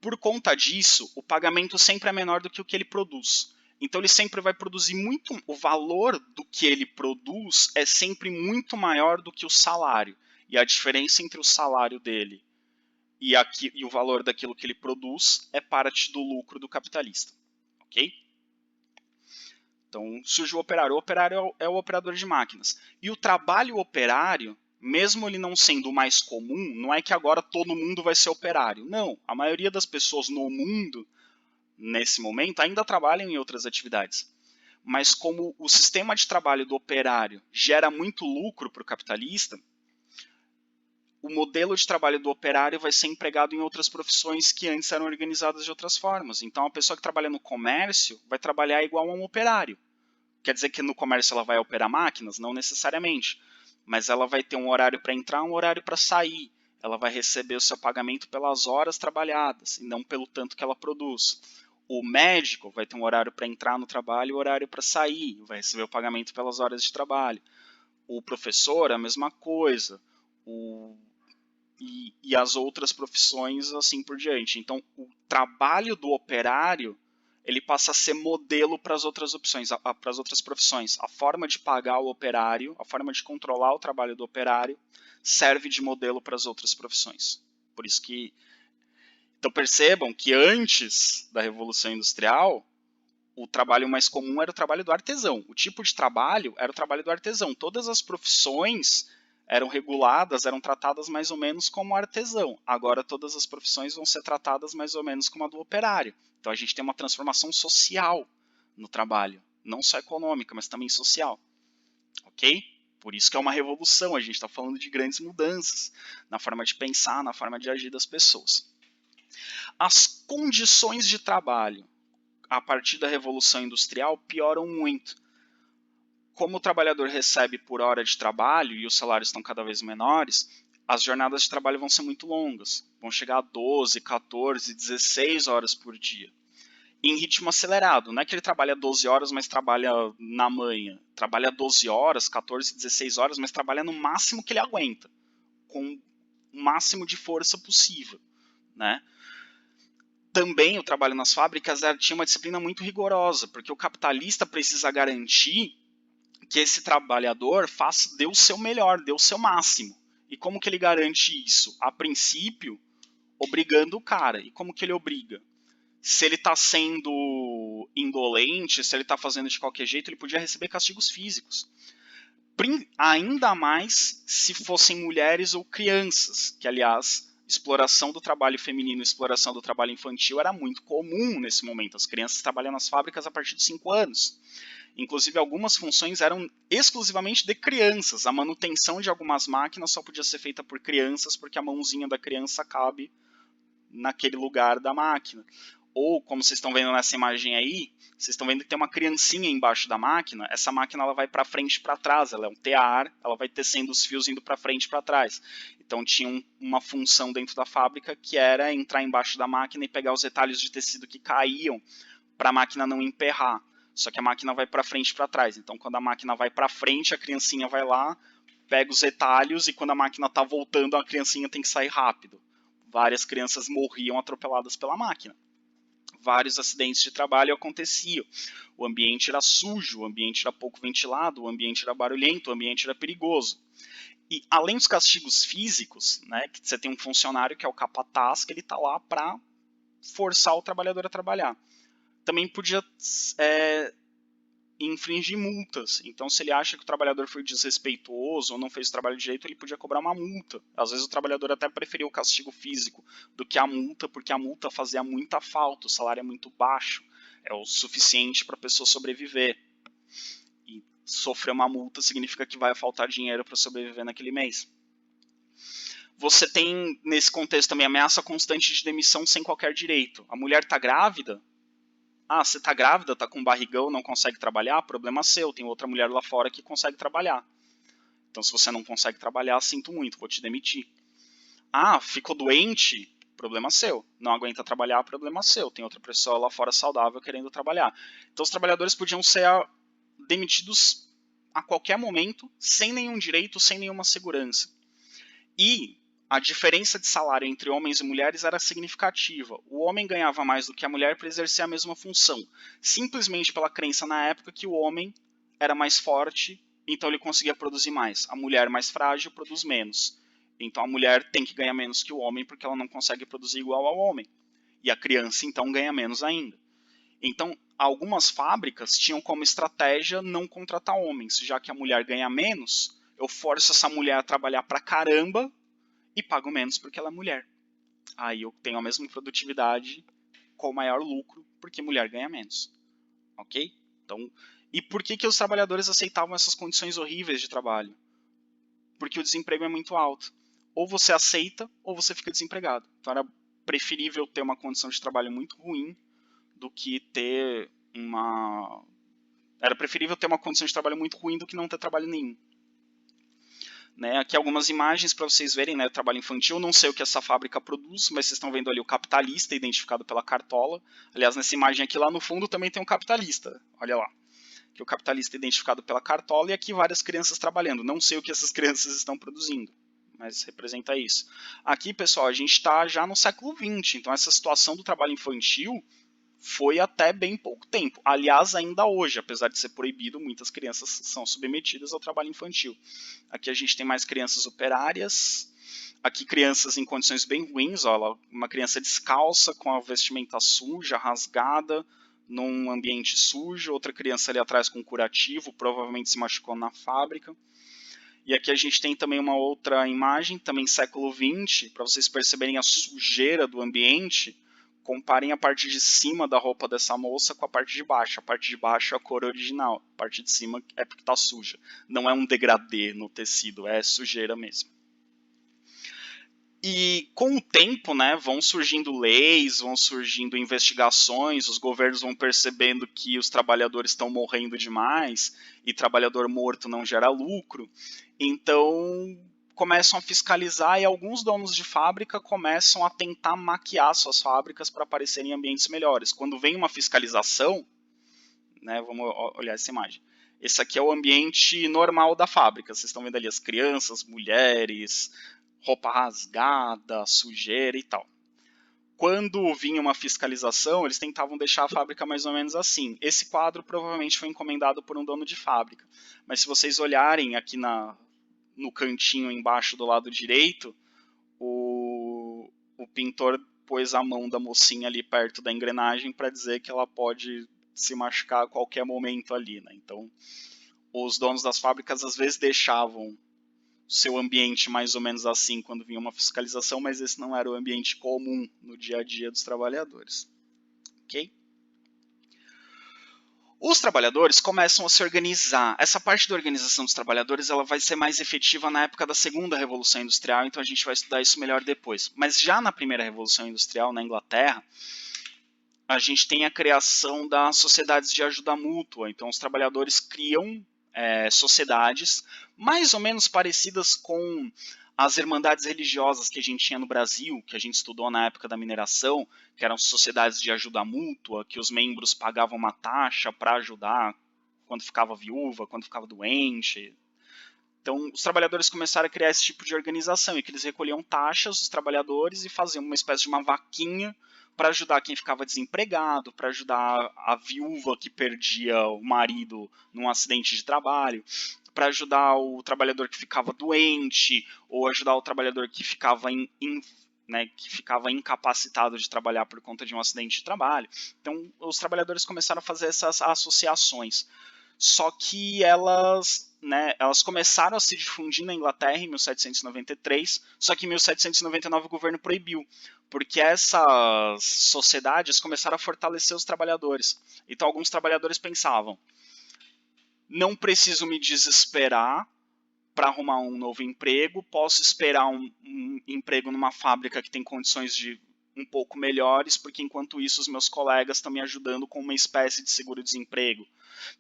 Por conta disso, o pagamento sempre é menor do que o que ele produz. Então ele sempre vai produzir muito. O valor do que ele produz é sempre muito maior do que o salário. E a diferença entre o salário dele e o valor daquilo que ele produz é parte do lucro do capitalista. Ok? Então surge o operário. O operário é o operador de máquinas. E o trabalho operário, mesmo ele não sendo o mais comum, não é que agora todo mundo vai ser operário. Não, a maioria das pessoas no mundo, nesse momento, ainda trabalham em outras atividades. Mas como o sistema de trabalho do operário gera muito lucro para o capitalista, o modelo de trabalho do operário vai ser empregado em outras profissões que antes eram organizadas de outras formas. Então, a pessoa que trabalha no comércio vai trabalhar igual a um operário. Quer dizer que no comércio ela vai operar máquinas? Não necessariamente. Mas ela vai ter um horário para entrar, um horário para sair. Ela vai receber o seu pagamento pelas horas trabalhadas e não pelo tanto que ela produz. O médico vai ter um horário para entrar no trabalho e um horário para sair. Vai receber o pagamento pelas horas de trabalho. O professor, a mesma coisa. E as outras profissões assim por diante. Então, o trabalho do operário ele passa a ser modelo para as outras opções, para as outras profissões. A forma de pagar o operário, a forma de controlar o trabalho do operário, serve de modelo para as outras profissões. Por isso que, então percebam que antes da Revolução Industrial, o trabalho mais comum era o trabalho do artesão. O tipo de trabalho era o trabalho do artesão. Todas as profissões eram reguladas, eram tratadas mais ou menos como artesão. Agora todas as profissões vão ser tratadas mais ou menos como a do operário. Então a gente tem uma transformação social no trabalho, não só econômica, mas também social. Ok? Por isso que é uma revolução, a gente está falando de grandes mudanças na forma de pensar, na forma de agir das pessoas. As condições de trabalho a partir da Revolução Industrial pioram muito. Como o trabalhador recebe por hora de trabalho e os salários estão cada vez menores, as jornadas de trabalho vão ser muito longas. Vão chegar a 12, 14, 16 horas por dia. Em ritmo acelerado. Não é que ele trabalha 12 horas, mas trabalha na manhã. Trabalha 12 horas, 14, 16 horas, mas trabalha no máximo que ele aguenta. Com o máximo de força possível. Né? Também o trabalho nas fábricas tinha uma disciplina muito rigorosa, porque o capitalista precisa garantir que esse trabalhador dê o seu melhor, dê o seu máximo. E como que ele garante isso? A princípio, obrigando o cara. E como que ele obriga? Se ele está sendo indolente, se ele está fazendo de qualquer jeito, ele podia receber castigos físicos. Ainda mais se fossem mulheres ou crianças, que aliás, exploração do trabalho feminino, exploração do trabalho infantil era muito comum nesse momento. As crianças trabalham nas fábricas a partir de 5 anos. Inclusive, algumas funções eram exclusivamente de crianças. A manutenção de algumas máquinas só podia ser feita por crianças, porque a mãozinha da criança cabe naquele lugar da máquina. Ou, como vocês estão vendo nessa imagem aí, vocês estão vendo que tem uma criancinha embaixo da máquina. Essa máquina ela vai para frente e para trás, ela é um tear, ela vai tecendo os fios indo para frente e para trás. Então tinha uma função dentro da fábrica que era entrar embaixo da máquina e pegar os retalhos de tecido que caíam para a máquina não emperrar. Só que a máquina vai para frente e para trás. Então, quando a máquina vai para frente, a criancinha vai lá, pega os retalhos, e quando a máquina está voltando, a criancinha tem que sair rápido. Várias crianças morriam atropeladas pela máquina. Vários acidentes de trabalho aconteciam. O ambiente era sujo, o ambiente era pouco ventilado, o ambiente era barulhento, o ambiente era perigoso. E além dos castigos físicos, né, que você tem um funcionário que é o capataz, que ele está lá para forçar o trabalhador a trabalhar. Também podia infringir multas. Então, se ele acha que o trabalhador foi desrespeitoso ou não fez o trabalho direito, ele podia cobrar uma multa. Às vezes o trabalhador até preferia o castigo físico do que a multa, porque a multa fazia muita falta, o salário é muito baixo, é o suficiente para a pessoa sobreviver. E sofrer uma multa significa que vai faltar dinheiro para sobreviver naquele mês. Você tem, nesse contexto, também ameaça constante de demissão sem qualquer direito. A mulher está grávida? Ah, você está grávida, está com barrigão, não consegue trabalhar? Problema seu, tem outra mulher lá fora que consegue trabalhar. Então, se você não consegue trabalhar, sinto muito, vou te demitir. Ah, ficou doente? Problema seu. Não aguenta trabalhar? Problema seu. Tem outra pessoa lá fora saudável querendo trabalhar. Então, os trabalhadores podiam ser demitidos a qualquer momento, sem nenhum direito, sem nenhuma segurança. E a diferença de salário entre homens e mulheres era significativa. O homem ganhava mais do que a mulher para exercer a mesma função, simplesmente pela crença na época que o homem era mais forte, então ele conseguia produzir mais. A mulher mais frágil produz menos. Então a mulher tem que ganhar menos que o homem porque ela não consegue produzir igual ao homem. E a criança então ganha menos ainda. Então algumas fábricas tinham como estratégia não contratar homens, já que a mulher ganha menos, eu forço essa mulher a trabalhar pra caramba e pago menos porque ela é mulher. Aí eu tenho a mesma produtividade com maior lucro, porque mulher ganha menos. Ok? Então, e por que os trabalhadores aceitavam essas condições horríveis de trabalho? Porque o desemprego é muito alto. ou você aceita ou você fica desempregado. Então era preferível ter uma condição de trabalho muito ruim do que ter uma... Era preferível ter uma condição de trabalho muito ruim do que não ter trabalho nenhum. Né, aqui algumas imagens para vocês verem, né, o trabalho infantil. Não sei o que essa fábrica produz, mas vocês estão vendo ali o capitalista identificado pela cartola. Aliás, nessa imagem aqui lá no fundo também tem um capitalista. Olha lá. Que o capitalista identificado pela cartola e aqui várias crianças trabalhando. Não sei o que essas crianças estão produzindo, mas representa isso. Aqui, pessoal, a gente está já no século XX, então essa situação do trabalho infantil foi até bem pouco tempo. Aliás, ainda hoje, apesar de ser proibido, muitas crianças são submetidas ao trabalho infantil. Aqui a gente tem mais crianças operárias, aqui crianças em condições bem ruins, ó, uma criança descalça, com a vestimenta suja, rasgada, num ambiente sujo, outra criança ali atrás com curativo, provavelmente se machucou na fábrica. E aqui a gente tem também uma outra imagem, também século XX, para vocês perceberem a sujeira do ambiente. Comparem a parte de cima da roupa dessa moça com a parte de baixo. A parte de baixo é a cor original, a parte de cima é porque está suja. Não é um degradê no tecido, é sujeira mesmo. E com o tempo, né, vão surgindo leis, vão surgindo investigações, os governos vão percebendo que os trabalhadores estão morrendo demais e trabalhador morto não gera lucro. Então começam a fiscalizar e alguns donos de fábrica começam a tentar maquiar suas fábricas para aparecerem em ambientes melhores. Quando vem uma fiscalização, né, vamos olhar essa imagem. Esse aqui é o ambiente normal da fábrica. Vocês estão vendo ali as crianças, mulheres, roupa rasgada, sujeira e tal. Quando vinha uma fiscalização, eles tentavam deixar a fábrica mais ou menos assim. Esse quadro provavelmente foi encomendado por um dono de fábrica. Mas se vocês olharem aqui no cantinho embaixo do lado direito, o pintor pôs a mão da mocinha ali perto da engrenagem para dizer que ela pode se machucar a qualquer momento ali, né? Então, os donos das fábricas às vezes deixavam seu ambiente mais ou menos assim quando vinha uma fiscalização, mas esse não era o ambiente comum no dia a dia dos trabalhadores. Ok? Os trabalhadores começam a se organizar. Essa parte da organização dos trabalhadores ela vai ser mais efetiva na época da segunda Revolução Industrial, então a gente vai estudar isso melhor depois. Mas já na primeira Revolução Industrial, na Inglaterra, a gente tem a criação das sociedades de ajuda mútua. Então os trabalhadores criam sociedades mais ou menos parecidas com as irmandades religiosas que a gente tinha no Brasil, que a gente estudou na época da mineração, que eram sociedades de ajuda mútua, que os membros pagavam uma taxa para ajudar quando ficava viúva, quando ficava doente. Então, os trabalhadores começaram a criar esse tipo de organização, em que eles recolhiam taxas dos trabalhadores e faziam uma espécie de uma vaquinha para ajudar quem ficava desempregado, para ajudar a viúva que perdia o marido num acidente de trabalho, para ajudar o trabalhador que ficava doente, ou ajudar o trabalhador que ficava incapacitado de trabalhar por conta de um acidente de trabalho. Então, os trabalhadores começaram a fazer essas associações. Só que elas começaram a se difundir na Inglaterra em 1793, só que em 1799 o governo proibiu, porque essas sociedades começaram a fortalecer os trabalhadores. Então alguns trabalhadores pensavam, não preciso me desesperar para arrumar um novo emprego, posso esperar um emprego numa fábrica que tem condições de um pouco melhores, porque enquanto isso os meus colegas estão me ajudando com uma espécie de seguro-desemprego.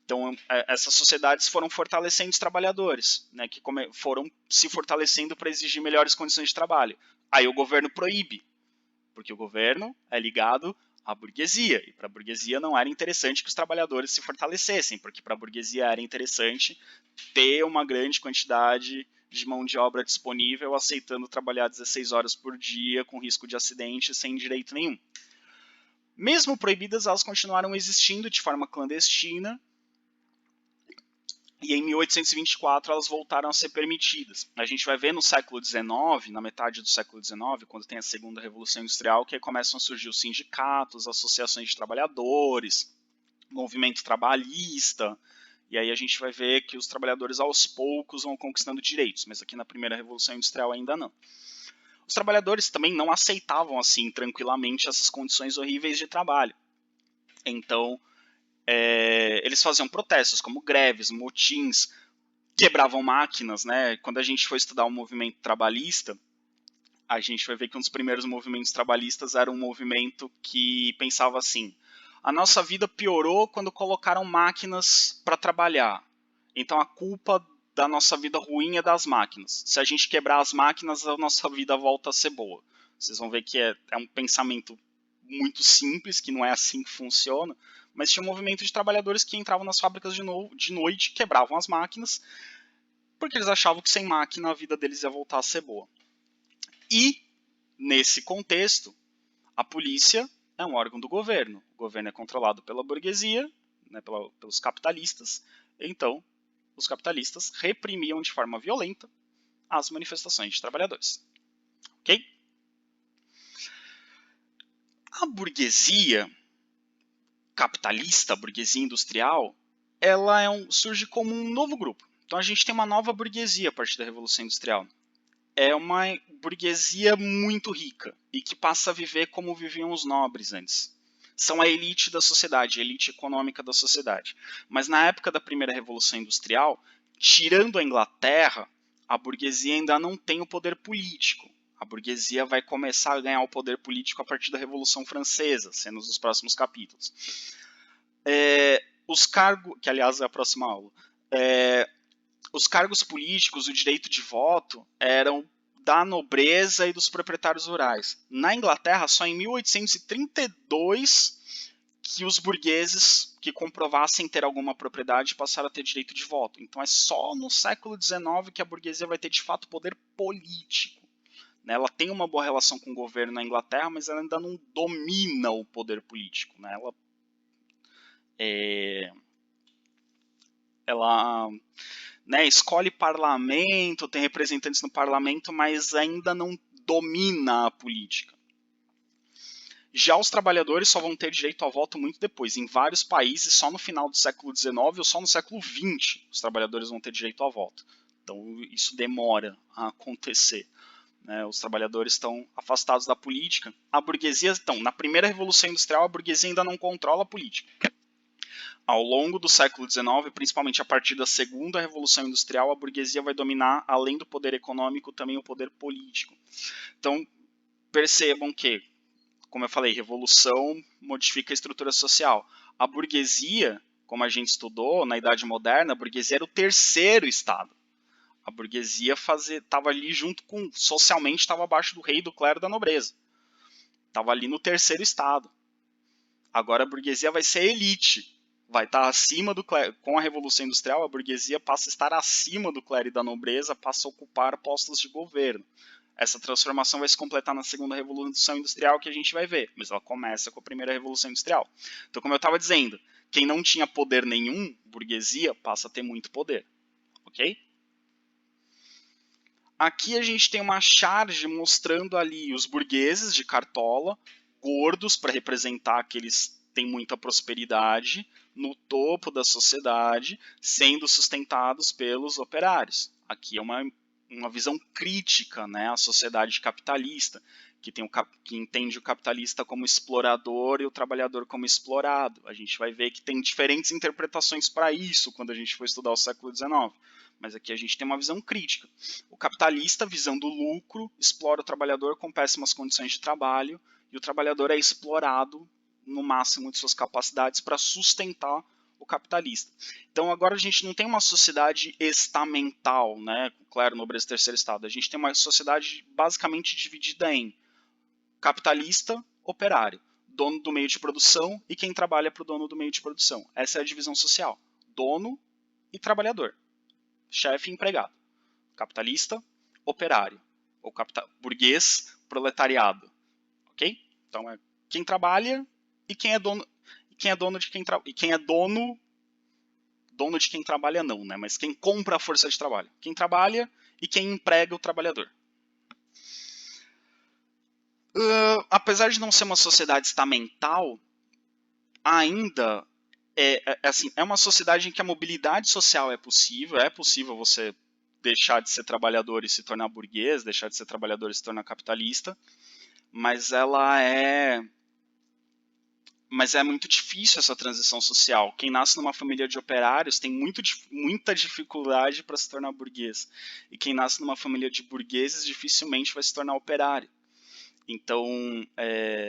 Então essas sociedades foram fortalecendo os trabalhadores, né, que foram se fortalecendo para exigir melhores condições de trabalho. Aí o governo proíbe, porque o governo é ligado à burguesia, e para a burguesia não era interessante que os trabalhadores se fortalecessem, porque para a burguesia era interessante ter uma grande quantidade de mão de obra disponível, aceitando trabalhar 16 horas por dia, com risco de acidente, sem direito nenhum. Mesmo proibidas, elas continuaram existindo de forma clandestina, e em 1824 elas voltaram a ser permitidas. A gente vai ver no século XIX, na metade do século XIX, quando tem a segunda Revolução Industrial, que aí começam a surgir os sindicatos, associações de trabalhadores, movimento trabalhista, e aí a gente vai ver que os trabalhadores aos poucos vão conquistando direitos, mas aqui na primeira Revolução Industrial ainda não. Os trabalhadores também não aceitavam assim tranquilamente essas condições horríveis de trabalho. Então, eles faziam protestos como greves, motins, quebravam máquinas, né? Quando a gente foi estudar o movimento trabalhista, a gente vai ver que um dos primeiros movimentos trabalhistas era um movimento que pensava assim: a nossa vida piorou quando colocaram máquinas para trabalhar. Então a culpa da nossa vida ruim é das máquinas. Se a gente quebrar as máquinas, a nossa vida volta a ser boa. Vocês vão ver que é um pensamento muito simples, que não é assim que funciona, mas tinha um movimento de trabalhadores que entravam nas fábricas de noite, quebravam as máquinas, porque eles achavam que sem máquina a vida deles ia voltar a ser boa. E, nesse contexto, a polícia é um órgão do governo. O governo é controlado pela burguesia, né, pelos capitalistas. Então, os capitalistas reprimiam de forma violenta as manifestações de trabalhadores. Ok? A burguesia capitalista, a burguesia industrial, ela surge como um novo grupo. Então a gente tem uma nova burguesia a partir da Revolução Industrial. É uma burguesia muito rica e que passa a viver como viviam os nobres antes. São a elite da sociedade, a elite econômica da sociedade. Mas na época da primeira Revolução Industrial, tirando a Inglaterra, a burguesia ainda não tem o poder político. A burguesia vai começar a ganhar o poder político a partir da Revolução Francesa, sendo os próximos capítulos. Os cargos, que aliás é a próxima aula, os cargos políticos, o direito de voto, eram da nobreza e dos proprietários rurais. Na Inglaterra, só em 1832 que os burgueses que comprovassem ter alguma propriedade passaram a ter direito de voto. Então é só no século XIX que a burguesia vai ter de fato poder político. Ela tem uma boa relação com o governo na Inglaterra, mas ela ainda não domina o poder político. Ela escolhe parlamento, tem representantes no parlamento, mas ainda não domina a política. Já os trabalhadores só vão ter direito ao voto muito depois. Em vários países, só no final do século XIX ou só no século XX, os trabalhadores vão ter direito ao voto. Então isso demora a acontecer. Os trabalhadores estão afastados da política. A burguesia, então, na primeira Revolução Industrial, a burguesia ainda não controla a política. Ao longo do século XIX, principalmente a partir da segunda Revolução Industrial, a burguesia vai dominar, além do poder econômico, também o poder político. Então, percebam que, como eu falei, revolução modifica a estrutura social. A burguesia, como a gente estudou na Idade Moderna, a burguesia era o terceiro estado. A burguesia estava ali junto com, socialmente, estava abaixo do rei, do clero, da nobreza. Estava ali no terceiro estado. Agora a burguesia vai ser elite. Vai estar acima do clero. Com a Revolução Industrial, a burguesia passa a estar acima do clero e da nobreza, passa a ocupar postos de governo. Essa transformação vai se completar na segunda Revolução Industrial, que a gente vai ver, mas ela começa com a primeira Revolução Industrial. Então, como eu estava dizendo, quem não tinha poder nenhum, burguesia, passa a ter muito poder. Ok? Aqui a gente tem uma charge mostrando ali os burgueses de cartola, gordos para representar aqueles têm muita prosperidade, no topo da sociedade, sendo sustentados pelos operários. Aqui é uma visão crítica, né, à sociedade capitalista, que entende o capitalista como explorador e o trabalhador como explorado. A gente vai ver que tem diferentes interpretações para isso quando a gente for estudar o século XIX. Mas aqui a gente tem uma visão crítica. O capitalista, visando o lucro, explora o trabalhador com péssimas condições de trabalho, e o trabalhador é explorado no máximo de suas capacidades para sustentar o capitalista. Então agora a gente não tem uma sociedade estamental, né, claro, nobreza terceiro estado. A gente tem uma sociedade basicamente dividida em capitalista, operário, dono do meio de produção e quem trabalha para o dono do meio de produção. Essa é a divisão social. Dono e trabalhador. Chefe e empregado. Capitalista, operário. Ou burguês, proletariado. Ok? Então é quem trabalha e quem é dono. E quem é dono de quem trabalha. E quem é dono de quem trabalha não, né? Mas quem compra a força de trabalho. Quem trabalha e quem emprega o trabalhador. Apesar de não ser uma sociedade estamental, ainda é uma sociedade em que a mobilidade social é possível você deixar de ser trabalhador e se tornar burguês, deixar de ser trabalhador e se tornar capitalista, mas ela é Mas é muito difícil essa transição social. Quem nasce numa família de operários tem muita dificuldade para se tornar burguês. E quem nasce numa família de burgueses dificilmente vai se tornar operário. Então,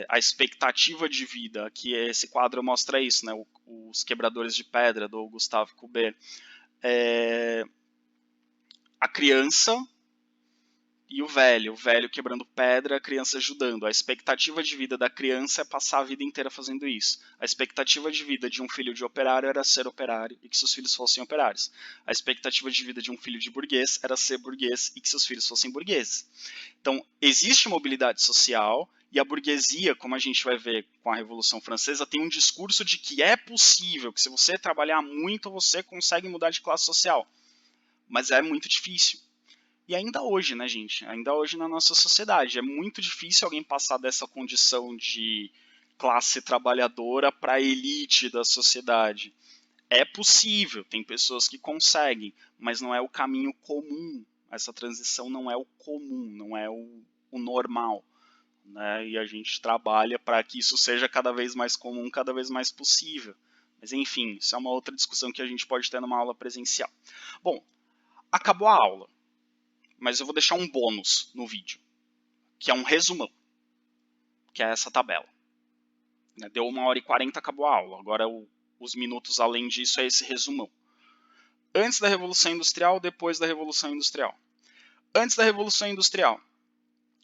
a expectativa de vida, que esse quadro mostra isso, né? Os Quebradores de Pedra, do Gustave Courbet. A criança e o velho quebrando pedra, a criança ajudando. A expectativa de vida da criança é passar a vida inteira fazendo isso. A expectativa de vida de um filho de operário era ser operário e que seus filhos fossem operários. A expectativa de vida de um filho de burguês era ser burguês e que seus filhos fossem burgueses. Então, existe mobilidade social e a burguesia, como a gente vai ver com a Revolução Francesa, tem um discurso de que é possível, que se você trabalhar muito, você consegue mudar de classe social. Mas é muito difícil. E ainda hoje, né, gente? Ainda hoje na nossa sociedade. É muito difícil alguém passar dessa condição de classe trabalhadora para a elite da sociedade. É possível, tem pessoas que conseguem, mas não é o caminho comum. Essa transição não é o comum, não é o normal. Né? E a gente trabalha para que isso seja cada vez mais comum, cada vez mais possível. Mas enfim, isso é uma outra discussão que a gente pode ter numa aula presencial. Bom, acabou a aula. Mas eu vou deixar um bônus no vídeo, que é um resumão, que é essa tabela. Deu 1h40, acabou a aula. Agora os minutos além disso é esse resumão. Antes da Revolução Industrial, depois da Revolução Industrial. Antes da Revolução Industrial,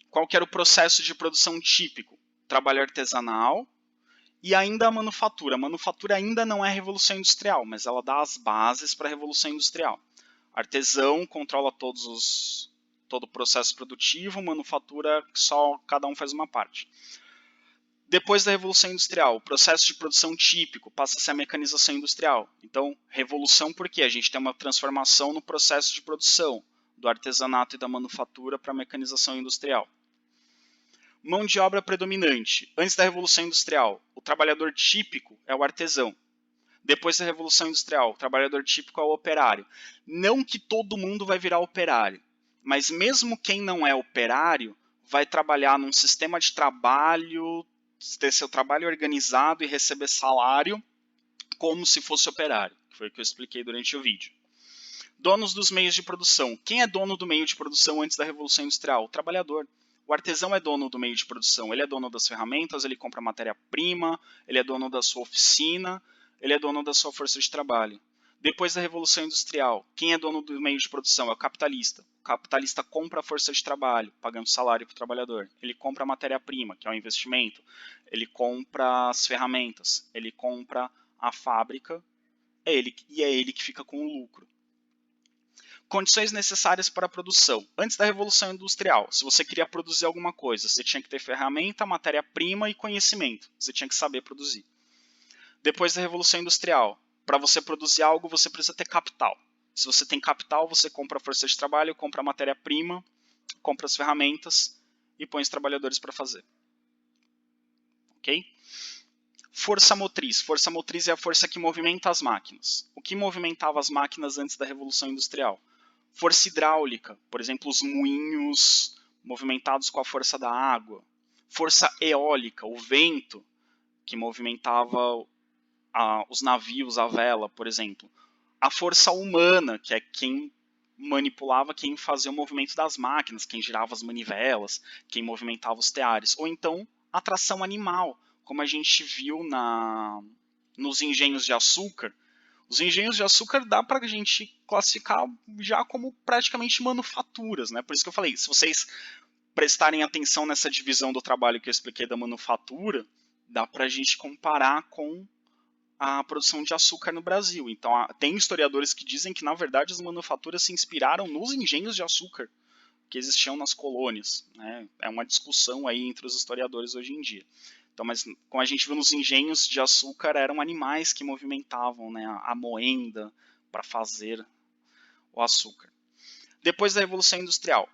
qual que era o processo de produção típico? Trabalho artesanal e ainda a manufatura. A manufatura ainda não é Revolução Industrial, mas ela dá as bases para a Revolução Industrial. Artesão controla todo o processo produtivo, manufatura só cada um faz uma parte. Depois da Revolução Industrial, o processo de produção típico passa a ser a mecanização industrial. Então, revolução porque a gente tem uma transformação no processo de produção, do artesanato e da manufatura para a mecanização industrial. Mão de obra predominante. Antes da Revolução Industrial, o trabalhador típico é o artesão. Depois da Revolução Industrial, o trabalhador típico é o operário. Não que todo mundo vai virar operário, mas mesmo quem não é operário vai trabalhar num sistema de trabalho, ter seu trabalho organizado e receber salário como se fosse operário, que foi o que eu expliquei durante o vídeo. Donos dos meios de produção. Quem é dono do meio de produção antes da Revolução Industrial? O trabalhador. O artesão é dono do meio de produção, ele é dono das ferramentas, ele compra matéria-prima, ele é dono da sua oficina, ele é dono da sua força de trabalho. Depois da Revolução Industrial, quem é dono do meio de produção é o capitalista. O capitalista compra a força de trabalho, pagando salário para o trabalhador. Ele compra a matéria-prima, que é o investimento. Ele compra as ferramentas. Ele compra a fábrica. É ele que fica com o lucro. Condições necessárias para a produção. Antes da Revolução Industrial, se você queria produzir alguma coisa, você tinha que ter ferramenta, matéria-prima e conhecimento. Você tinha que saber produzir. Depois da Revolução Industrial, para você produzir algo, você precisa ter capital. Se você tem capital, você compra a força de trabalho, compra a matéria-prima, compra as ferramentas e põe os trabalhadores para fazer. Ok? Força motriz. Força motriz é a força que movimenta as máquinas. O que movimentava as máquinas antes da Revolução Industrial? Força hidráulica, por exemplo, os moinhos movimentados com a força da água. Força eólica, o vento, que movimentava os navios, a vela, por exemplo. A força humana, que é quem manipulava, quem fazia o movimento das máquinas, quem girava as manivelas, quem movimentava os teares. Ou então, a tração animal, como a gente viu nos engenhos de açúcar. Os engenhos de açúcar dá para a gente classificar já como praticamente manufaturas, né? Por isso que eu falei, se vocês prestarem atenção nessa divisão do trabalho que eu expliquei da manufatura, dá para a gente comparar com a produção de açúcar no Brasil. Então, tem historiadores que dizem que, na verdade, as manufaturas se inspiraram nos engenhos de açúcar que existiam nas colônias. Né? É uma discussão aí entre os historiadores hoje em dia. Então, mas como a gente viu nos engenhos de açúcar, eram animais que movimentavam, né, a moenda para fazer o açúcar. Depois da Revolução Industrial,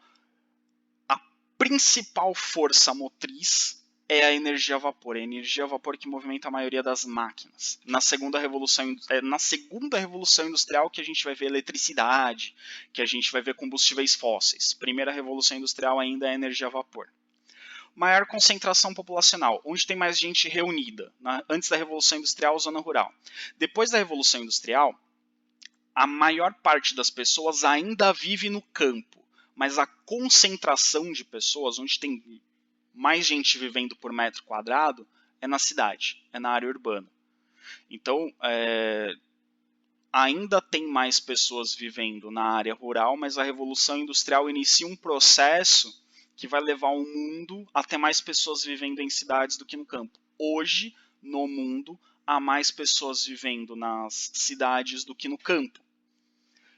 a principal força motriz é a energia a vapor. É a energia a vapor que movimenta a maioria das máquinas. Na segunda revolução industrial que a gente vai ver eletricidade, que a gente vai ver combustíveis fósseis. Primeira revolução industrial ainda é a energia a vapor. maior concentração populacional, onde tem mais gente reunida. Antes da Revolução Industrial, zona rural. Depois da Revolução Industrial, a maior parte das pessoas ainda vive no campo, mas a concentração de pessoas, onde tem mais gente vivendo por metro quadrado, é na cidade, é na área urbana. Então, ainda tem mais pessoas vivendo na área rural, mas a Revolução Industrial inicia um processo que vai levar o mundo a ter mais pessoas vivendo em cidades do que no campo. Hoje, no mundo, há mais pessoas vivendo nas cidades do que no campo.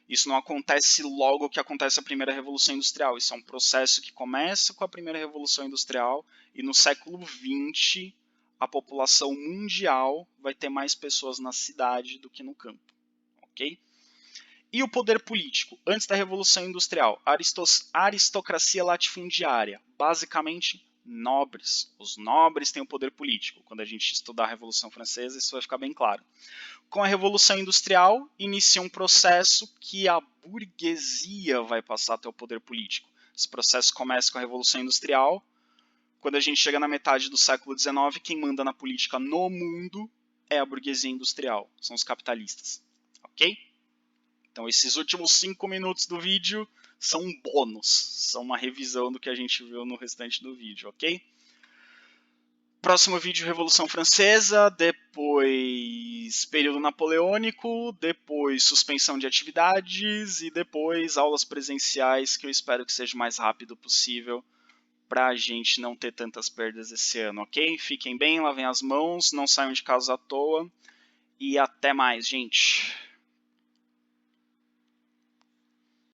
Isso não acontece logo que acontece a primeira Revolução Industrial. Isso é um processo que começa com a primeira Revolução Industrial e no século XX a população mundial vai ter mais pessoas na cidade do que no campo. Okay? E o poder político? Antes da Revolução Industrial, aristocracia latifundiária, basicamente nobres. Os nobres têm o poder político. Quando a gente estudar a Revolução Francesa, isso vai ficar bem claro. Com a Revolução Industrial, inicia um processo que a burguesia vai passar a ter o poder político. Esse processo começa com a Revolução Industrial. Quando a gente chega na metade do século XIX, quem manda na política no mundo é a burguesia industrial, são os capitalistas. Ok? Então esses últimos 5 minutos do vídeo são um bônus, são uma revisão do que a gente viu no restante do vídeo, ok? Próximo vídeo, Revolução Francesa, depois período napoleônico, depois suspensão de atividades e depois aulas presenciais, que eu espero que seja o mais rápido possível para a gente não ter tantas perdas esse ano, ok? Fiquem bem, lavem as mãos, não saiam de casa à toa e até mais, gente!